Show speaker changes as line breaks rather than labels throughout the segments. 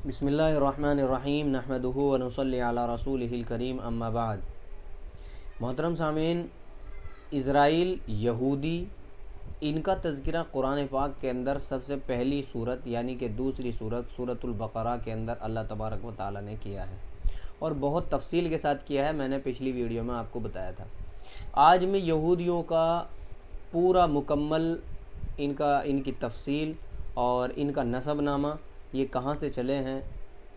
بسم اللہ الرحمن الرحیم نحمدہ ونصلی علی رسولہ الکریم اما بعد۔ محترم سامعین، اسرائیل، یہودی، ان کا تذکرہ قرآن پاک کے اندر سب سے پہلی صورت یعنی کہ دوسری صورت سورۃ البقرہ کے اندر اللہ تبارک و تعالیٰ نے کیا ہے اور بہت تفصیل کے ساتھ کیا ہے۔ میں نے پچھلی ویڈیو میں آپ کو بتایا تھا۔ آج میں یہودیوں کا پورا مکمل ان کی تفصیل اور ان کا نسب نامہ، یہ کہاں سے چلے ہیں،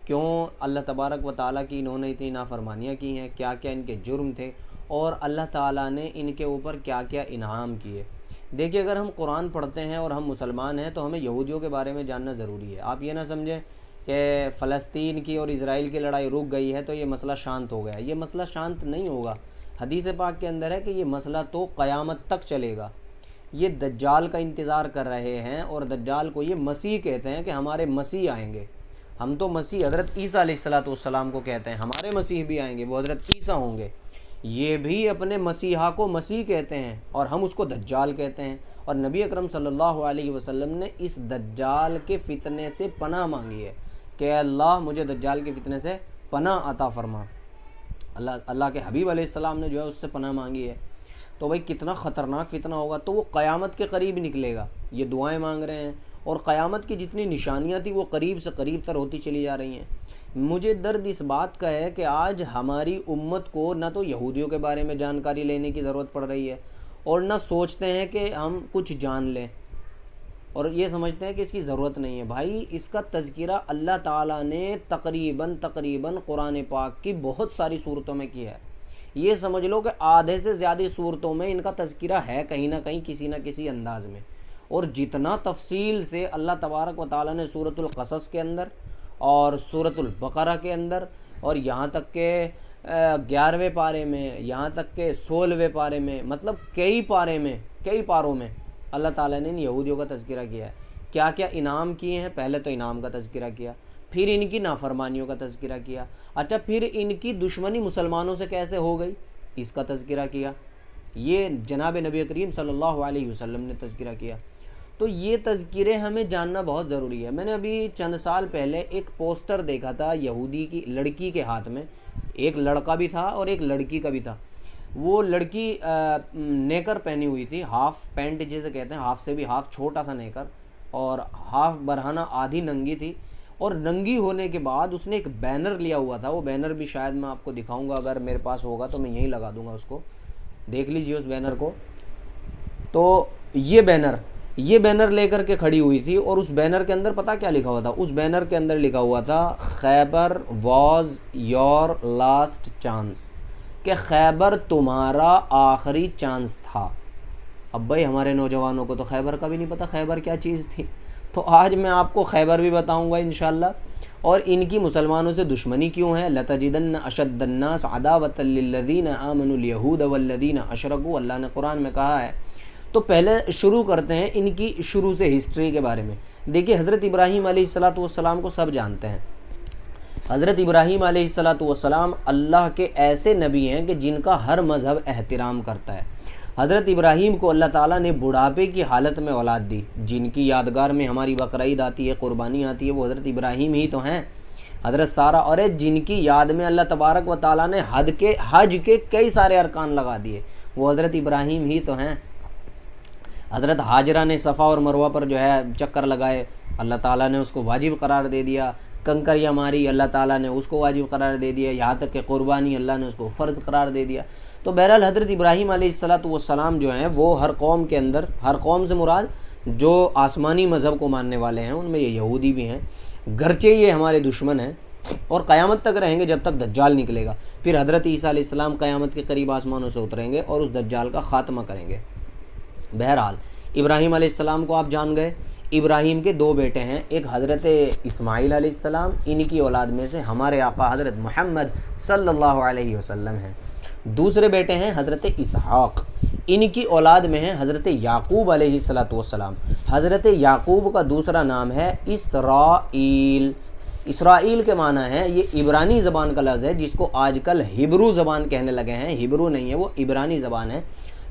کیوں اللہ تبارک و تعالیٰ کی انہوں نے اتنی نافرمانیاں کی ہیں، کیا کیا ان کے جرم تھے اور اللہ تعالیٰ نے ان کے اوپر کیا کیا انعام کیے۔ دیکھیے، اگر ہم قرآن پڑھتے ہیں اور ہم مسلمان ہیں تو ہمیں یہودیوں کے بارے میں جاننا ضروری ہے۔ آپ یہ نہ سمجھیں کہ فلسطین کی اور اسرائیل کی لڑائی رک گئی ہے تو یہ مسئلہ شانت ہو گیا۔ یہ مسئلہ شانت نہیں ہوگا۔ حدیث پاک کے اندر ہے کہ یہ مسئلہ تو قیامت تک چلے گا۔ یہ دجال کا انتظار کر رہے ہیں اور دجال کو یہ مسیح کہتے ہیں کہ ہمارے مسیح آئیں گے۔ ہم تو مسیح حضرت عیسیٰ علیہ السلام کو کہتے ہیں، ہمارے مسیح بھی آئیں گے، وہ حضرت عیسیٰ ہوں گے۔ یہ بھی اپنے مسیحا کو مسیح کہتے ہیں اور ہم اس کو دجال کہتے ہیں۔ اور نبی اکرم صلی اللہ علیہ وسلم نے اس دجال کے فتنے سے پناہ مانگی ہے کہ اللہ مجھے دجال کے فتنے سے پناہ عطا فرما۔ اللہ کے حبیب علیہ السلام نے جو ہے اس سے پناہ مانگی ہے۔ تو بھائی کتنا خطرناک فتنہ ہوگا، تو وہ قیامت کے قریب نکلے گا۔ یہ دعائیں مانگ رہے ہیں اور قیامت کی جتنی نشانیاں تھیں وہ قریب سے قریب تر ہوتی چلی جا رہی ہیں۔ مجھے درد اس بات کا ہے کہ آج ہماری امت کو نہ تو یہودیوں کے بارے میں جانکاری لینے کی ضرورت پڑ رہی ہے اور نہ سوچتے ہیں کہ ہم کچھ جان لیں، اور یہ سمجھتے ہیں کہ اس کی ضرورت نہیں ہے۔ بھائی اس کا تذکرہ اللہ تعالیٰ نے تقریباً قرآن پاک کی بہت ساری صورتوں میں کیا ہے۔ یہ سمجھ لو کہ آدھے سے زیادہ صورتوں میں ان کا تذکرہ ہے کہیں نہ کہیں کسی نہ کسی انداز میں۔ اور جتنا تفصیل سے اللہ تبارک و تعالیٰ نے سورۃ القصص کے اندر اور سورۃ البقرہ کے اندر اور یہاں تک کہ 11ویں پارے میں، یہاں تک کہ 16ویں پارے میں، مطلب کئی پاروں میں اللہ تعالیٰ نے ان یہودیوں کا تذکرہ کیا ہے۔ کیا کیا انعام کیے ہیں، پہلے تو انعام کا تذکرہ کیا، پھر ان کی نافرمانیوں کا تذکرہ کیا، اچھا پھر ان کی دشمنی مسلمانوں سے کیسے ہو گئی اس کا تذکرہ کیا۔ یہ جناب نبی کریم صلی اللہ علیہ وسلم نے تذکرہ کیا۔ تو یہ تذکرے ہمیں جاننا بہت ضروری ہے۔ میں نے ابھی چند سال پہلے ایک پوسٹر دیکھا تھا یہودی کی لڑکی کے ہاتھ میں، ایک لڑکا بھی تھا اور ایک لڑکی کا بھی تھا۔ وہ لڑکی نیکر پہنی ہوئی تھی، ہاف پینٹ جسے کہتے ہیں، ہاف سے بھی ہاف چھوٹا سا نیکر، اور ہاف برہنہ آدھی ننگی تھی، اور ننگی ہونے کے بعد اس نے ایک بینر لیا ہوا تھا۔ وہ بینر بھی شاید میں آپ کو دکھاؤں گا، اگر میرے پاس ہوگا تو میں یہیں لگا دوں گا، اس کو دیکھ لیجئے اس بینر کو۔ تو یہ بینر لے کر کے کھڑی ہوئی تھی اور اس بینر کے اندر پتہ کیا لکھا ہوا تھا؟ اس بینر کے اندر لکھا ہوا تھا خیبر واز یور لاسٹ چانس، کہ خیبر تمہارا آخری چانس تھا۔ اب بھائی ہمارے نوجوانوں کو تو خیبر کا بھی نہیں پتہ خیبر کیا چیز تھی، تو آج میں آپ کو خیبر بھی بتاؤں گا انشاءاللہ، اور ان کی مسلمانوں سے دشمنی کیوں ہے۔ لَتَجِدَنَّ أَشَدَّ النَّاسِ عَدَاوَةً لِلَّذِينَ آمَنُوا الْيَهُودَ وَالَّذِينَ أَشْرَكُوا، اللہ نے قرآن میں کہا ہے۔ تو پہلے شروع کرتے ہیں ان کی شروع سے ہسٹری کے بارے میں۔ دیکھیے، حضرت ابراہیم علیہ السلام کو سب جانتے ہیں۔ حضرت ابراہیم علیہ السلام اللہ کے ایسے نبی ہیں کہ جن کا ہر مذہب احترام کرتا ہے۔ حضرت ابراہیم کو اللہ تعالیٰ نے بڑھاپے کی حالت میں اولاد دی۔ جن کی یادگار میں ہماری بقرعید آتی ہے، قربانی آتی ہے، وہ حضرت ابراہیم ہی تو ہیں۔ حضرت سارہ، اور جن کی یاد میں اللہ تبارک و تعالیٰ نے حج کے کئی سارے ارکان لگا دیے، وہ حضرت ابراہیم ہی تو ہیں۔ حضرت ہاجرہ نے صفا اور مروہ پر جو ہے چکر لگائے، اللہ تعالیٰ نے اس کو واجب قرار دے دیا۔ کنکریاں ماری، اللہ تعالیٰ نے اس کو واجب قرار دے دیا۔ یہاں تک کہ قربانی اللہ نے اس کو فرض قرار دے دیا۔ تو بہرحال حضرت ابراہیم علیہ السلام جو ہیں وہ ہر قوم کے اندر، ہر قوم سے مراد جو آسمانی مذہب کو ماننے والے ہیں ان میں یہ یہودی بھی ہیں، گرچہ یہ ہمارے دشمن ہیں اور قیامت تک رہیں گے جب تک دجال نکلے گا۔ پھر حضرت عیسیٰ علیہ السلام قیامت کے قریب آسمانوں سے اتریں گے اور اس دجال کا خاتمہ کریں گے۔ بہرحال ابراہیم علیہ السلام کو آپ جان گئے۔ ابراہیم کے دو بیٹے ہیں، ایک حضرت اسماعیل علیہ السلام، ان کی اولاد میں سے ہمارے آقا حضرت محمد صلی اللہ علیہ وسلم ہیں۔ دوسرے بیٹے ہیں حضرت اسحاق، ان کی اولاد میں ہیں حضرت یعقوب علیہ السلام۔ حضرت یعقوب کا دوسرا نام ہے اسرائیل۔ اسرائیل کے معنی ہے، یہ عبرانی زبان کا لفظ ہے جس کو آج کل ہبرو زبان کہنے لگے ہیں۔ ہبرو نہیں ہے، وہ عبرانی زبان ہے۔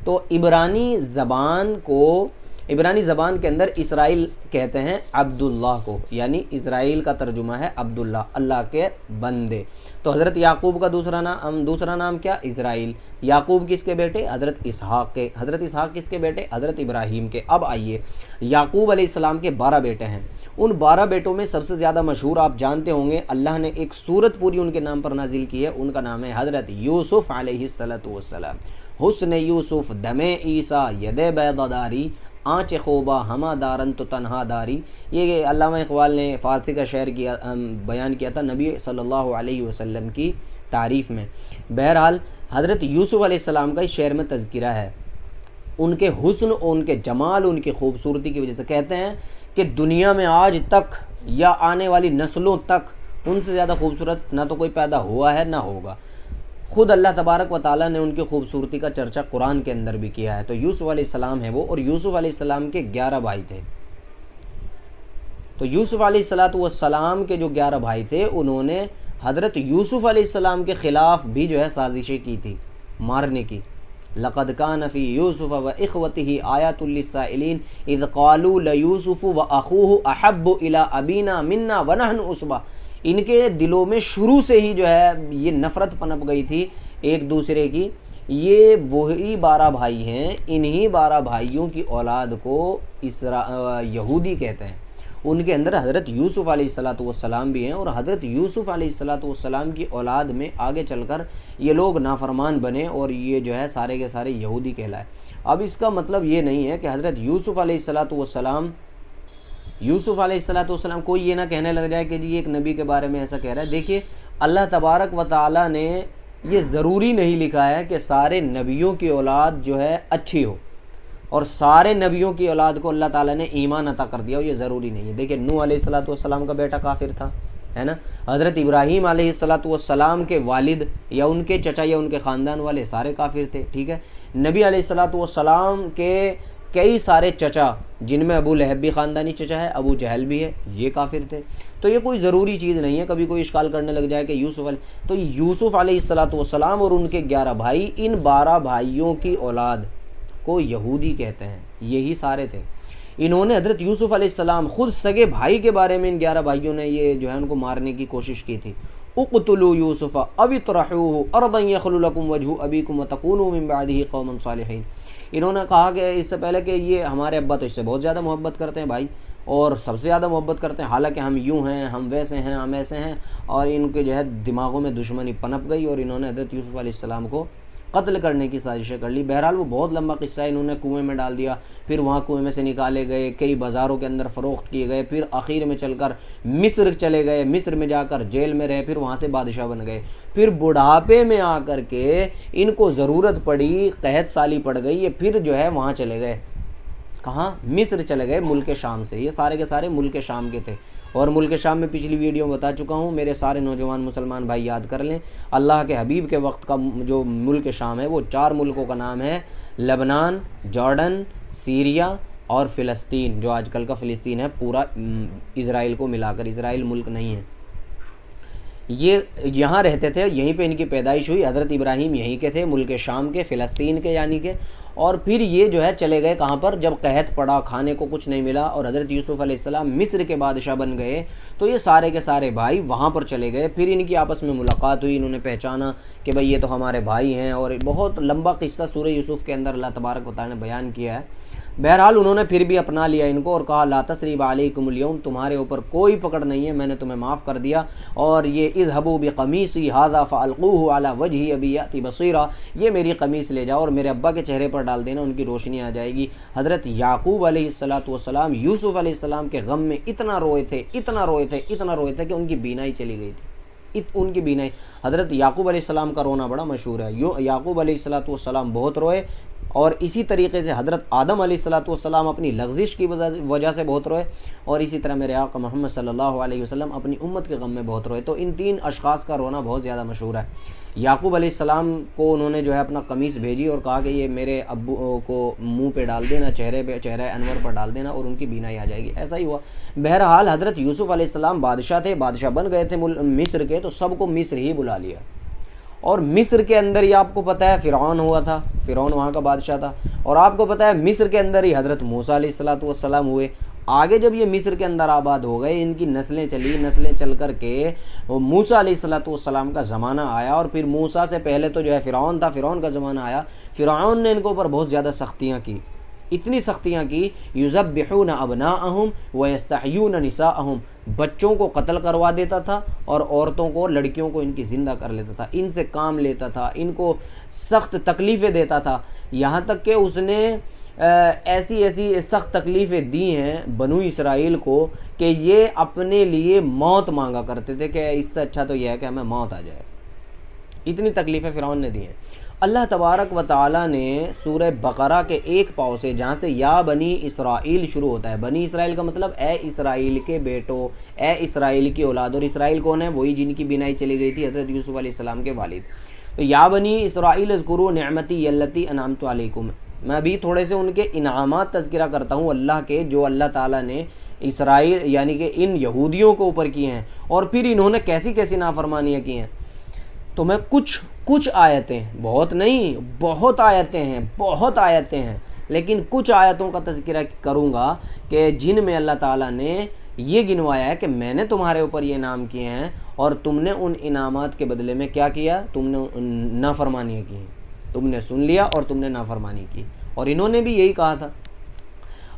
تو عبرانی زبان کو عبرانی زبان کے اندر اسرائیل کہتے ہیں عبداللہ کو، یعنی اسرائیل کا ترجمہ ہے عبداللہ، اللہ کے بندے۔ تو حضرت یعقوب کا دوسرا نام کیا؟ اسرائیل۔ یعقوب کس کے بیٹے؟ حضرت اسحاق کے۔ حضرت اسحاق کس کے بیٹے؟ حضرت ابراہیم کے۔ اب آئیے، یعقوب علیہ السلام کے 12 بیٹے ہیں۔ ان 12 بیٹوں میں سب سے زیادہ مشہور آپ جانتے ہوں گے، اللہ نے ایک سورت پوری ان کے نام پر نازل کی ہے، ان کا نام ہے حضرت یوسف علیہ السلام۔ حسن یوسف دم عیسیٰ ید بیض داری، آنچ خوبہ ہما دارن تو تنہا داری۔ یہ علامہ اقبال نے فارسی کا شعر بیان کیا تھا نبی صلی اللہ علیہ وسلم کی تعریف میں۔ بہرحال حضرت یوسف علیہ السلام کا اس شعر میں تذکرہ ہے، ان کے حسن، ان کے جمال، ان کی خوبصورتی کی وجہ سے کہتے ہیں کہ دنیا میں آج تک یا آنے والی نسلوں تک ان سے زیادہ خوبصورت نہ تو کوئی پیدا ہوا ہے نہ ہوگا۔ خود اللہ تبارک و تعالیٰ نے ان کی خوبصورتی کا چرچا قرآن کے اندر بھی کیا ہے۔ تو یوسف علیہ السلام ہے وہ، اور یوسف علیہ السلام کے 11 بھائی تھے۔ تو یوسف علیہ السلام کے جو 11 بھائی تھے، انہوں نے حضرت یوسف علیہ السلام کے خلاف بھی جو ہے سازشیں کی تھی مارنے کی۔ لقد کان فی یوسف واخوتہ آیات للسائلین اذ قالوا لیوسف واخوہ احب الی ابینا منا ونحن عصبہ۔ ان کے دلوں میں شروع سے ہی جو ہے یہ نفرت پنپ گئی تھی ایک دوسرے کی۔ یہ وہی 12 بھائی ہیں، انہی 12 بھائیوں کی اولاد کو یہودی کہتے ہیں۔ ان کے اندر حضرت یوسف علیہ السلام بھی ہیں، اور حضرت یوسف علیہ السلام کی اولاد میں آگے چل کر یہ لوگ نافرمان بنے اور یہ جو ہے سارے کے سارے یہودی کہلائے۔ اب اس کا مطلب یہ نہیں ہے کہ حضرت یوسف علیہ السلام کوئی یہ نہ کہنے لگ جائے کہ جی ایک نبی کے بارے میں ایسا کہہ رہا ہے۔ دیکھیے اللہ تبارک و تعالیٰ نے یہ ضروری نہیں لکھا ہے کہ سارے نبیوں کی اولاد جو ہے اچھی ہو، اور سارے نبیوں کی اولاد کو اللہ تعالیٰ نے ایمان عطا کر دیا ہو، یہ ضروری نہیں ہے۔ دیکھیں نوح علیہ السلام کا بیٹا کافر تھا، ہے نا۔ حضرت ابراہیم علیہ السلام کے والد یا ان کے چچا یا ان کے خاندان والے سارے کافر تھے، ٹھیک ہے۔ نبی علیہ السلام کے کئی سارے چچا، جن میں ابو لہب بھی خاندانی چچا ہے، ابو جہل بھی ہے، یہ کافر تھے۔ تو یہ کوئی ضروری چیز نہیں ہے کبھی کوئی اشکال کرنے لگ جائے کہ یوسف علیہ السلام اور ان کے 11 بھائی، ان 12 بھائیوں کی اولاد کو یہودی کہتے ہیں، یہی سارے تھے۔ انہوں نے حضرت یوسف علیہ السلام خود سگے بھائی کے بارے میں ان 11 بھائیوں نے یہ جو ہے ان کو مارنے کی کوشش کی تھی۔ اقتلوا یوسف او اطرحوه ارضا یخل لکم وجہ ابیکم وتکونوا من بعدہ قوما صالحین۔ انہوں نے کہا کہ اس سے پہلے کہ یہ ہمارے ابا تو اس سے بہت زیادہ محبت کرتے ہیں بھائی، اور سب سے زیادہ محبت کرتے ہیں، حالانکہ ہم یوں ہیں، ہم ویسے ہیں، ہم ایسے ہیں، اور ان کے جو ہے دماغوں میں دشمنی پنپ گئی اور انہوں نے حضرت یوسف علیہ السلام کو قتل کرنے کی سازشیں کر لی۔ بہرحال وہ بہت لمبا قصہ ہے۔ انہوں نے کنویں میں ڈال دیا، پھر وہاں کنویں میں سے نکالے گئے، کئی بازاروں کے اندر فروخت کیے گئے، پھر آخر میں چل کر مصر چلے گئے، مصر میں جا کر جیل میں رہے، پھر وہاں سے بادشاہ بن گئے۔ پھر بڑھاپے میں آ کر کے ان کو ضرورت پڑی، قحط سالی پڑ گئی، یہ پھر جو ہے وہاں چلے گئے، کہاں؟ مصر چلے گئے، ملک شام سے۔ یہ سارے کے سارے ملک شام کے تھے، اور ملک شام میں پچھلی ویڈیو میں بتا چکا ہوں، میرے سارے نوجوان مسلمان بھائی یاد کر لیں۔ اللہ کے حبیب کے وقت کا جو ملک شام ہے وہ 4 ملکوں کا نام ہے: لبنان، جارڈن، سیریا اور فلسطین، جو آج کل کا فلسطین ہے، پورا اسرائیل کو ملا کر۔ اسرائیل ملک نہیں ہے، یہ یہاں رہتے تھے، یہیں پہ ان کی پیدائش ہوئی۔ حضرت ابراہیم یہیں کے تھے، ملک شام کے، فلسطین کے یعنی کہ۔ اور پھر یہ جو ہے چلے گئے کہاں پر؟ جب قحط پڑا، کھانے کو کچھ نہیں ملا، اور حضرت یوسف علیہ السلام مصر کے بادشاہ بن گئے، تو یہ سارے کے سارے بھائی وہاں پر چلے گئے۔ پھر ان کی آپس میں ملاقات ہوئی، انہوں نے پہچانا کہ بھئی یہ تو ہمارے بھائی ہیں، اور بہت لمبا قصہ سورہ یوسف کے اندر اللہ تبارک و تعالیٰ نے بیان کیا ہے۔ بہرحال انہوں نے پھر بھی اپنا لیا ان کو اور کہا لا تثریب علیکم اليوم، تمہارے اوپر کوئی پکڑ نہیں ہے، میں نے تمہیں معاف کر دیا۔ اور یہ اذهبوا بقمیصی ھذا فالقوه علی وجہ ابی یأتی بصیرا، یہ میری قمیص لے جاؤ اور میرے ابا کے چہرے پر ڈال دینا، ان کی روشنی آ جائے گی۔ حضرت یعقوب علیہ السلام یوسف علیہ السلام کے غم میں اتنا روئے تھے کہ ان کی بینائی چلی گئی تھی، ان کی بینائی۔ حضرت یعقوب علیہ السلام کا رونا بڑا مشہور ہے، یعقوب علیہ السلام بہت روئے، اور اسی طریقے سے حضرت آدم علیہ السلام اپنی لغزش کی وجہ سے بہت روئے، اور اسی طرح میرے آقا محمد صلی اللہ علیہ وسلم اپنی امت کے غم میں بہت روئے۔ تو ان 3 اشخاص کا رونا بہت زیادہ مشہور ہے۔ یعقوب علیہ السلام کو انہوں نے جو ہے اپنا قمیص بھیجی اور کہا کہ یہ میرے ابو کو منہ پہ ڈال دینا، چہرہ انور پر ڈال دینا، اور ان کی بینائی آ جائے گی۔ ایسا ہی ہوا۔ بہرحال حضرت یوسف علیہ السلام بادشاہ تھے، بادشاہ بن گئے تھے مصر کے، تو سب کو مصر ہی بلا لیا، اور مصر کے اندر ہی آپ کو پتہ ہے فرعون ہوا تھا، فرعون وہاں کا بادشاہ تھا، اور آپ کو پتہ ہے مصر کے اندر ہی حضرت موسیٰ علیہ السلام ہوئے۔ آگے جب یہ مصر کے اندر آباد ہو گئے، ان کی نسلیں چلی، نسلیں چل کر کے وہ موسیٰ علیہ السلام کا زمانہ آیا، اور پھر موسیٰ سے پہلے تو جو ہے فرعون تھا، فرعون کا زمانہ آیا۔ فرعون نے ان کے اوپر بہت زیادہ سختیاں کی، اتنی سختیاں کی، یذبحون ابناءہم ویستحیون نساءہم، بچوں کو قتل کروا دیتا تھا اور عورتوں کو، لڑکیوں کو ان کی زندہ کر لیتا تھا، ان سے کام لیتا تھا، ان کو سخت تکلیفیں دیتا تھا، یہاں تک کہ اس نے ایسی سخت تکلیفیں دی ہیں بنو اسرائیل کو کہ یہ اپنے لیے موت مانگا کرتے تھے کہ اس سے اچھا تو یہ ہے کہ ہمیں موت آ جائے۔ اتنی تکلیفیں فرعون نے دی ہیں۔ اللہ تبارک و تعالیٰ نے سورہ بقرہ کے ایک پاؤ سے، جہاں سے یا بنی اسرائیل شروع ہوتا ہے، بنی اسرائیل کا مطلب اے اسرائیل کے بیٹوں، اے اسرائیل کی اولاد، اور اسرائیل کون ہے؟ وہی جن کی بینائی چلی گئی تھی حضرت یوسف علیہ السلام کے والد۔ تو یا بنی اسرائیل اذکروا نعمتی التی انعمت علیکم، میں ابھی تھوڑے سے ان کے انعامات تذکرہ کرتا ہوں اللہ کے، جو اللہ تعالیٰ نے اسرائیل یعنی کہ ان یہودیوں کے اوپر کیے ہیں، اور پھر انہوں نے کیسی کیسی نافرمانیاں کی ہیں۔ تو میں کچھ آیتیں، بہت نہیں، بہت آیتیں ہیں، لیکن کچھ آیتوں کا تذکرہ کروں گا کہ جن میں اللہ تعالیٰ نے یہ گنوایا ہے کہ میں نے تمہارے اوپر یہ انعام کیے ہیں، اور تم نے ان انعامات کے بدلے میں کیا کیا؟ تم نے نافرمانیاں کی ہیں، تم نے سن لیا اور تم نے نافرمانی کی۔ اور انہوں نے بھی یہی کہا تھا،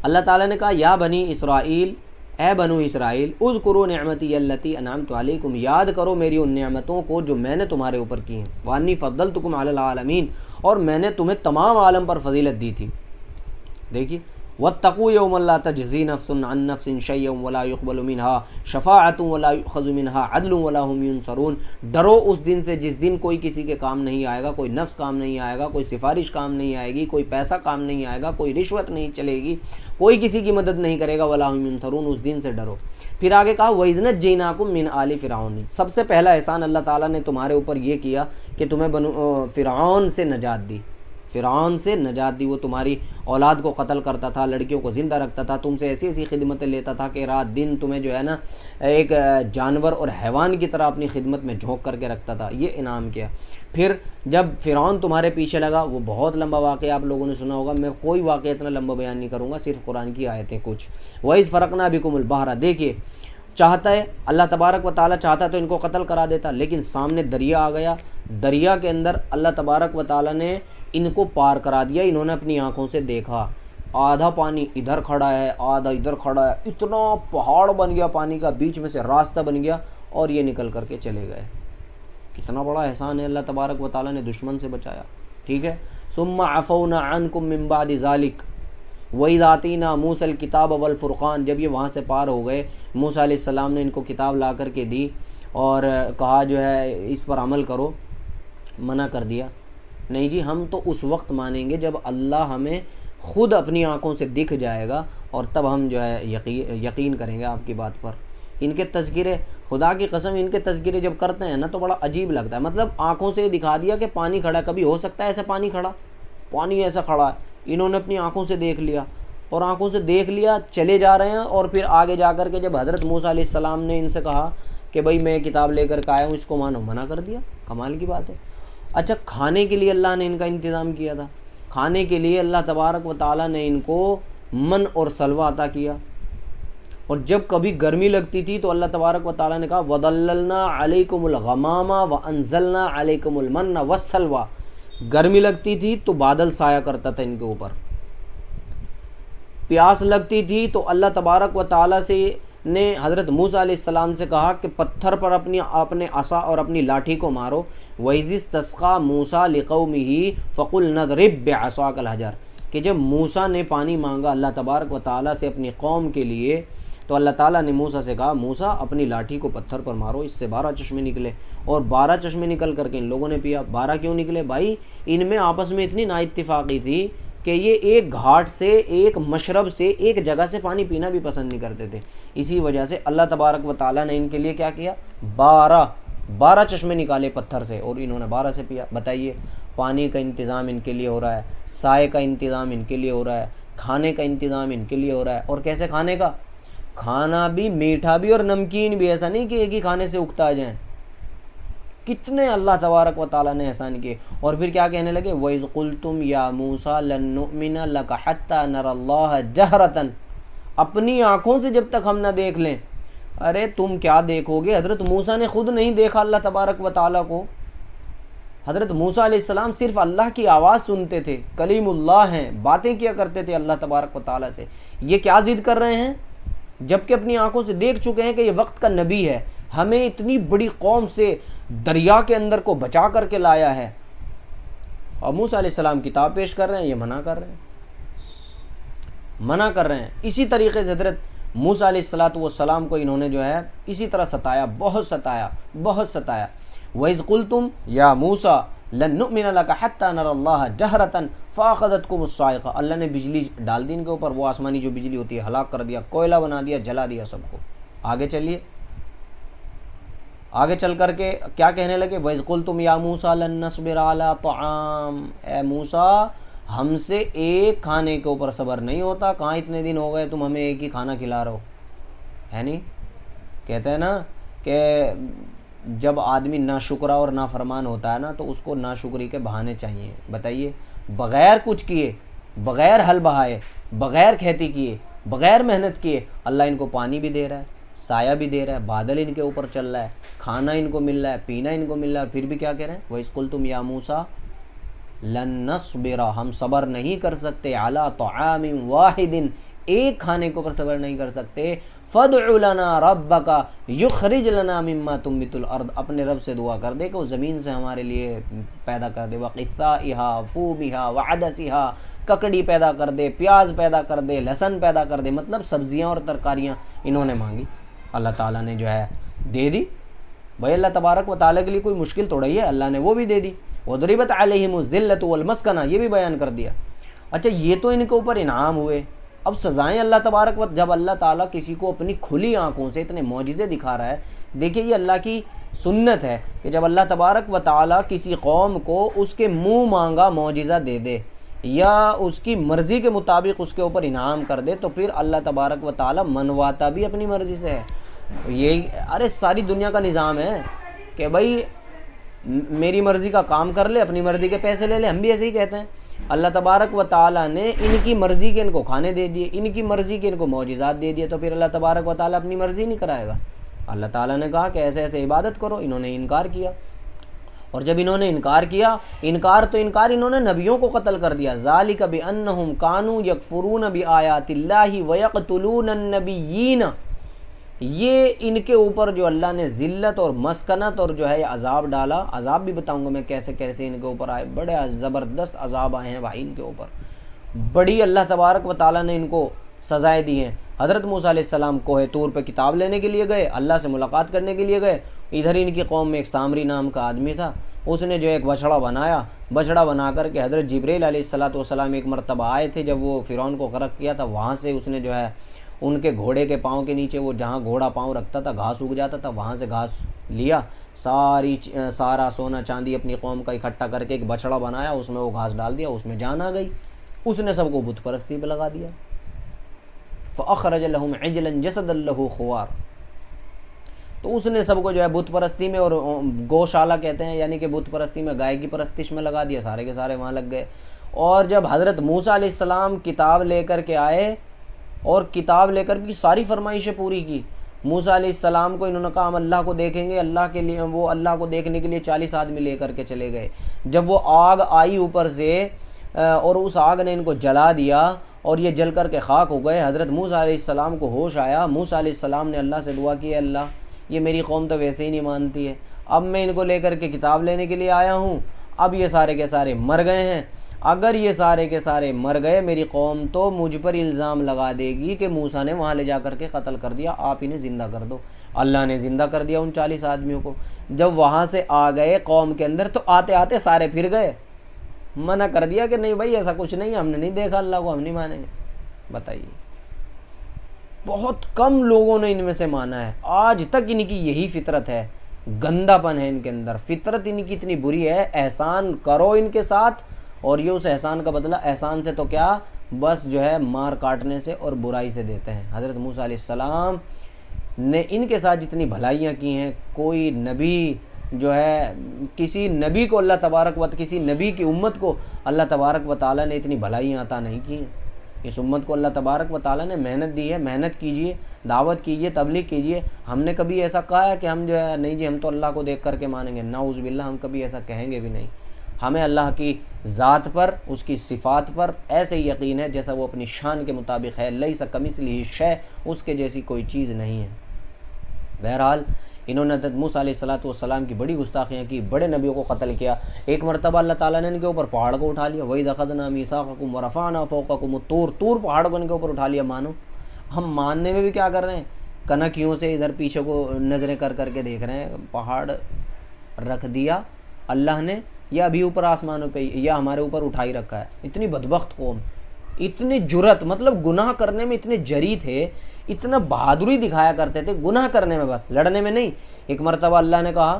اللہ تعالیٰ نے کہا یا بنی اسرائیل، اے بنو اسرائیل، اذکروا نعمتی التی انعمت علیکم، یاد کرو میری ان نعمتوں کو جو میں نے تمہارے اوپر کی ہیں، وانی فضلتکم علی العالمین، اور میں نے تمہیں تمام عالم پر فضیلت دی تھی۔ دیکھیے واتقوا یوما لا تجزی نفس عن نفس شیئا ولا يقبل منها شفاعۃ ولا یؤخذ منها عدل ولا هم ينصرون، ڈرو اس دن سے جس دن کوئی کسی کے کام نہیں آئے گا، کوئی نفس کام نہیں آئے گا، کوئی سفارش کام نہیں آئے گی، کوئی پیسہ کام نہیں آئے گا، کوئی رشوت نہیں چلے گی، کوئی کسی کی مدد نہیں کرے گا، ولا هم ينصرون، اس دن سے ڈرو۔ پھر آگے کہا وَإِذْ نَجَّيْنَاكُم مِّنْ آلِ فِرْعَوْنَ، سب سے پہلا احسان اللہ تعالیٰ نے تمہارے اوپر یہ کیا کہ تمہیں فرعون سے نجات دی، فرعون سے نجات دی۔ وہ تمہاری اولاد کو قتل کرتا تھا، لڑکیوں کو زندہ رکھتا تھا، تم سے ایسی خدمتیں لیتا تھا کہ رات دن تمہیں جو ہے نا ایک جانور اور حیوان کی طرح اپنی خدمت میں جھونک کر کے رکھتا تھا، یہ انعام کیا۔ پھر جب فرعون تمہارے پیچھے لگا، وہ بہت لمبا واقعہ آپ لوگوں نے سنا ہوگا، میں کوئی واقعہ اتنا لمبا بیان نہیں کروں گا، صرف قرآن کی آیتیں کچھ۔ وَإِذْ فَرَقْنَا بِكُمُ الْبَحْرَ، دیکھیے چاہتا ہے اللہ تبارک و تعالیٰ چاہتا تو ان کو قتل کرا دیتا، لیکن سامنے دریا آ گیا، دریا کے اندر اللہ تبارک و تعالیٰ نے ان کو پار کرا دیا، انہوں نے اپنی آنکھوں سے دیکھا، آدھا پانی ادھر کھڑا ہے، آدھا ادھر کھڑا ہے، اتنا پہاڑ بن گیا پانی کا، بیچ میں سے راستہ بن گیا، اور یہ نکل کر کے چلے گئے۔ کتنا بڑا احسان ہے، اللہ تبارک و تعالیٰ نے دشمن سے بچایا، ٹھیک ہے۔ ثم عفونا عنکم من بعد ذلک وَإِذْ آتَيْنَا مُوسَى الْكِتَابَ وَالْفُرْقَانَ، جب یہ وہاں سے پار ہو گئے، موسیٰ علیہ السلام نے ان کو کتاب لا کر کے دی اور کہا جو ہے اس پر عمل کرو، منع کر دیا، نہیں جی ہم تو اس وقت مانیں گے جب اللہ ہمیں خود اپنی آنکھوں سے دکھ جائے گا، اور تب ہم جو ہے یقین کریں گے آپ کی بات پر۔ ان کے تذکرے، خدا کی قسم ان کے تذکرے جب کرتے ہیں نا تو بڑا عجیب لگتا ہے، مطلب آنکھوں سے دکھا دیا کہ پانی کھڑا ہے، کبھی ہو سکتا ہے ایسا پانی کھڑا، پانی ایسا کھڑا ہے، انہوں نے اپنی آنکھوں سے دیکھ لیا، اور آنکھوں سے دیکھ لیا، چلے جا رہے ہیں، اور پھر آگے جا کر کے جب حضرت موسیٰ علیہ السلام نے ان سے کہا کہ بھائی میں کتاب لے کر کے آیا ہوں، اس کو مانو، منع کر دیا، کمال کی بات ہے۔ اچھا کھانے کے لیے اللہ نے ان کا انتظام کیا تھا، کھانے کے لیے اللہ تبارک و تعالیٰ نے ان کو من اور سلوہ عطا کیا، اور جب کبھی گرمی لگتی تھی تو اللہ تبارک و تعالیٰ نے کہا وَظَلَّلْنَا عَلَيْكُمُ الْغَمَامَ وَأَنزَلْنَا عَلَيْكُمُ الْمَنَّ وَالسَّلْوَىٰ، گرمی لگتی تھی تو بادل سایہ کرتا تھا ان کے اوپر، پیاس لگتی تھی تو اللہ تبارک و تعالیٰ سے نے حضرت موسیٰ علیہ السلام سے کہا کہ پتھر پر اپنے عصا اور اپنی لاٹھی کو مارو، وَإِذِ اسْتَسْقَىٰ مُوسَىٰ لِقَوْمِهِ فَقُلْنَا اضْرِب بِّعَصَاكَ الْحَجَرَ، کہ جب موسیٰ نے پانی مانگا اللہ تبارک و تعالیٰ سے اپنی قوم کے لیے، تو اللہ تعالیٰ نے موسیٰ سے کہا موسیٰ اپنی لاٹھی کو پتھر پر مارو، اس سے 12 چشمے نکلے، اور 12 چشمے نکل کر کے ان لوگوں نے پیا۔ 12 کیوں نکلے بھائی؟ ان میں آپس میں اتنی نا اتفاقی تھی کہ یہ ایک گھاٹ سے، ایک مشرب سے، ایک جگہ سے پانی پینا بھی پسند نہیں کرتے تھے، اسی وجہ سے اللہ تبارک و تعالیٰ نے ان کے لیے کیا کیا، 12 چشمے نکالے پتھر سے، اور انہوں نے 12 سے پیا۔ بتائیے پانی کا انتظام ان کے لیے ہو رہا ہے، سائے کا انتظام ان کے لیے ہو رہا ہے، کھانے کا انتظام ان کے لیے ہو رہا ہے، اور کیسے کھانے کا؟ کھانا بھی میٹھا بھی اور نمکین بھی، ایسا نہیں کہ ایک ہی کھانے سے اکتا آ جائیں، کتنے اللہ تبارک و تعالیٰ نے احسان کیے. اور پھر کیا کہنے لگے؟ وَإِذْ قُلْتُمْ يَا مُوسَىٰ لَن نُؤْمِنَ لَكَ حَتَّىٰ نَرَى اللَّهَ جَهْرَةً، اپنی آنکھوں سے جب تک ہم نہ دیکھ لیں. ارے تم کیا دیکھو گے؟ حضرت موسیٰ نے خود نہیں دیکھا اللہ تبارک و تعالیٰ کو. حضرت موسیٰ علیہ السلام صرف اللہ کی آواز سنتے تھے، کلیم اللہ ہیں، باتیں کیا کرتے تھے اللہ تبارک و تعالیٰ سے. یہ کیا ضد کر رہے ہیں جبکہ اپنی آنکھوں سے دیکھ چکے ہیں کہ یہ وقت کا نبی ہے، ہمیں اتنی بڑی قوم سے دریا کے اندر کو بچا کر کے لایا ہے. اور موسیٰ علیہ السلام کتاب پیش کر رہے ہیں، یہ منع کر رہے ہیں. اسی طریقے سے حضرت موسیٰ علیہ السلام کو انہوں نے جو ہے اسی طرح ستایا، بہت ستایا. وَإِذْ قُلْتُمْ يَا مُوسَىٰ لَن نُؤْمِنَ لَكَ حَتَّىٰ نَرَى اللَّهَ جَهْرَةً فَأَخَذَتْكُمُ الصَّاعِقَةُ، اللہ نے بجلی ڈال دی ان کے اوپر، وہ آسمانی جو بجلی ہوتی ہے، ہلاک کر دیا، کوئلہ بنا دیا، جلا دیا سب کو. آگے چلیے، آگے چل کر کے کیا کہنے لگے؟ وَإِذْ قُلْتُمْ يَا مُوسَىٰ لَن نَّصْبِرَ عَلَىٰ طَعَامٍ، اے موسیٰ ہم سے ایک کھانے کے اوپر صبر نہیں ہوتا. کہاں اتنے دن ہو گئے تم ہمیں ایک ہی کھانا کھلا رہے ہو، ہے نہیں؟ کہتے ہیں نا کہ جب آدمی ناشکرا اور نافرمان ہوتا ہے نا تو اس کو ناشکری کے بہانے چاہیے. بتائیے، بغیر کچھ کیے، بغیر حل بہائے، بغیر کھیتی کیے، بغیر محنت کیے اللہ ان کو پانی بھی دے رہا ہے، سایہ بھی دے رہا ہے، بادل ان کے اوپر چل رہا ہے، کھانا ان کو مل رہا ہے، پینا ان کو مل رہا ہے، پھر بھی کیا کہہ رہے ہیں؟ وَإِذْ قُلْتُمْ يَا مُوسَىٰ لَن نَّصْبِرَ، ہم صبر نہیں کر سکتے، عَلَىٰ طَعَامٍ وَاحِدٍ، ایک کھانے کے اوپر صبر نہیں کر سکتے. فَادْعُ لَنَا رَبَّكَ يُخْرِجْ لَنَا مِمَّا تُنبِتُ الْأَرْض، اپنے رب سے دعا کر دے کہ وہ زمین سے ہمارے لیے پیدا کر دے، وَقِثَّائِهَا فُومِهَا وَعَدَسِهَا، ککڑی پیدا کر دے، پیاز پیدا کر دے، لہسن پیدا کر دے. مطلب سبزیاں اور ترکاریاں انہوں نے مانگی، اللہ تعالیٰ نے جو ہے دے دی. بھائی اللہ تبارک و تعالیٰ کے لیے کوئی مشکل تھوڑا ہی ہے، اللہ نے وہ بھی دے دی. وَضُرِبَتْ عَلَيْهِمُ الذِّلَّةُ وَالْمَسْكَنَةُ، یہ بھی بیان کر دیا. اچھا یہ تو ان کے اوپر انعام ہوئے، اب سزائیں اللہ تبارک و جب اللہ تعالیٰ کسی کو اپنی کھلی آنکھوں سے اتنے معجزے دکھا رہا ہے. دیکھیے یہ اللہ کی سنت ہے کہ جب اللہ تبارک و تعالیٰ کسی قوم کو اس کے منہ مانگا معجزہ دے دے یا اس کی مرضی کے مطابق اس کے اوپر انعام کر دے تو پھر اللہ تبارک و تعالیٰ منواتا بھی اپنی مرضی سے ہے. یہی ارے ساری دنیا کا نظام ہے کہ بھائی میری مرضی کا کام کر لے، اپنی مرضی کے پیسے لے لے. ہم بھی ایسے ہی کہتے ہیں. اللہ تبارک و تعالیٰ نے ان کی مرضی کے ان کو کھانے دے دیے، ان کی مرضی کے ان کو معجزات دے دیے، تو پھر اللہ تبارک و تعالیٰ اپنی مرضی نہیں کرائے گا. اللہ تعالیٰ نے کہا کہ ایسے ایسے عبادت کرو، انہوں نے انکار کیا. اور جب انہوں نے انکار کیا، انکار انہوں نے نبیوں کو قتل کر دیا. ذالک بانہم کانوا یکفرون بآیات اللہ ویقتلون النبیین، یہ ان کے اوپر جو اللہ نے ذلت اور مسکنت اور جو ہے عذاب ڈالا. عذاب بھی بتاؤں گا میں کیسے کیسے ان کے اوپر آئے، بڑے زبردست عذاب آئے ہیں بھائی ان کے اوپر، بڑی اللہ تبارک و تعالیٰ نے ان کو سزائیں دی ہیں. حضرت موسیٰ علیہ السلام کوہ طور پہ کتاب لینے کے لیے گئے، اللہ سے ملاقات کرنے کے لیے گئے. ادھر ان کی قوم میں ایک سامری نام کا آدمی تھا، اس نے جو ایک بچڑا بنایا، بچڑا بنا کر کے حضرت جبرائیل علیہ السلام ایک مرتبہ آئے تھے جب وہ فرعون کو غرق کیا تھا. وہاں سے اس نے جو ہے ان کے گھوڑے کے پاؤں کے نیچے، وہ جہاں گھوڑا پاؤں رکھتا تھا گھاس اگ جاتا تھا، وہاں سے گھاس لیا، سارا سونا چاندی اپنی قوم کا اکٹھا کر کے ایک بچڑا بنایا، اس میں وہ گھاس ڈال دیا، اس میں جان آ گئی. اس نے سب کو بت پرستی پہ لگا دیا. فَأَخْرَجَ لَهُمْ عِجْلًا جَسَدًا لَهُ خُوَارٌ، تو اس نے سب کو جو ہے بت پرستی میں اور گوشالہ کہتے ہیں یعنی کہ بت پرستی میں گائے کی پرستش میں لگا دیا. سارے کے سارے وہاں لگ گئے. اور جب حضرت موسیٰ علیہ السلام کتاب لے کر کے آئے اور کتاب لے کر بھی ساری فرمائشیں پوری کی، موسیٰ علیہ السلام کو انہوں نے کہا ہم اللہ کو دیکھیں گے، اللہ کے لیے وہ اللہ کو دیکھنے کے لیے 40 آدمی لے کر کے چلے گئے. جب وہ آگ آئی اوپر سے اور اس آگ نے ان کو جلا دیا اور یہ جل کر کے خاک ہو گئے، حضرت موسیٰ علیہ السلام کو ہوش آیا. موسیٰ علیہ السلام نے اللہ سے دعا کی، اللہ یہ میری قوم تو ویسے ہی نہیں مانتی ہے، اب میں ان کو لے کر کے کتاب لینے کے لیے آیا ہوں، اب یہ سارے کے سارے مر گئے ہیں، اگر یہ سارے کے سارے مر گئے میری قوم تو مجھ پر الزام لگا دے گی کہ موسیٰ نے وہاں لے جا کر کے قتل کر دیا، آپ انہیں زندہ کر دو. اللہ نے زندہ کر دیا ان 40 آدمیوں کو. جب وہاں سے آ گئے قوم کے اندر تو آتے آتے سارے پھر گئے، منع کر دیا کہ نہیں بھائی ایسا کچھ نہیں، ہم نے نہیں دیکھا اللہ کو، ہم نہیں مانیں گے. بتائیے بہت کم لوگوں نے ان میں سے مانا ہے. آج تک ان کی یہی فطرت ہے، گندا پن ہے ان کے اندر، فطرت ان کی اتنی بری ہے. احسان کرو ان کے ساتھ اور یہ اس احسان کا بدلہ احسان سے تو کیا بس جو ہے مار کاٹنے سے اور برائی سے دیتے ہیں. حضرت موسیٰ علیہ السلام نے ان کے ساتھ جتنی بھلائیاں کی ہیں کوئی نبی جو ہے کسی نبی کو اللہ تبارک و کسی نبی کی امت کو اللہ تبارک و تعالیٰ نے اتنی بھلائیاں عطا نہیں کی ہیں۔ اس امت کو اللہ تبارک و تعالیٰ نے محنت دی ہے، محنت کیجئے، دعوت کیجئے، تبلیغ کیجئے۔ ہم نے کبھی ایسا کہا ہے کہ ہم جو ہے نہیں جی ہم تو اللہ کو دیکھ کر کے مانیں گے؟ نعوذ باللہ، ہم کبھی ایسا کہیں گے بھی نہیں۔ ہمیں اللہ کی ذات پر، اس کی صفات پر ایسے یقین ہے جیسا وہ اپنی شان کے مطابق ہے۔ لیس کمثلہ شیء، اس کے جیسی کوئی چیز نہیں ہے۔ بہرحال انہوں نے حضرت موسیٰ علیہ السلام کی بڑی گستاخیاں کی، بڑے نبیوں کو قتل کیا۔ ایک مرتبہ اللہ تعالیٰ نے ان کے اوپر پہاڑ کو اٹھا لیا، وَإِذْ أَخَذْنَا مِيثَاقَكُمْ وَرَفَعْنَا فَوْقَكُمُ الطُّورَ، طور پہاڑ کو ان کے اوپر اٹھا لیا، مانو۔ ہم ماننے میں بھی کیا کر رہے ہیں؟ کنکیوں سے ادھر پیچھے کو نظریں کر کر کے دیکھ رہے ہیں، پہاڑ رکھ دیا اللہ نے یا ابھی اوپر آسمانوں پہ یا ہمارے اوپر اٹھائی رکھا ہے۔ اتنی بدبخت قوم، اتنی جرت، مطلب گناہ کرنے میں اتنے جری تھے، اتنا بہادری دکھایا کرتے تھے گناہ کرنے میں، بس لڑنے میں نہیں۔ ایک مرتبہ اللہ نے کہا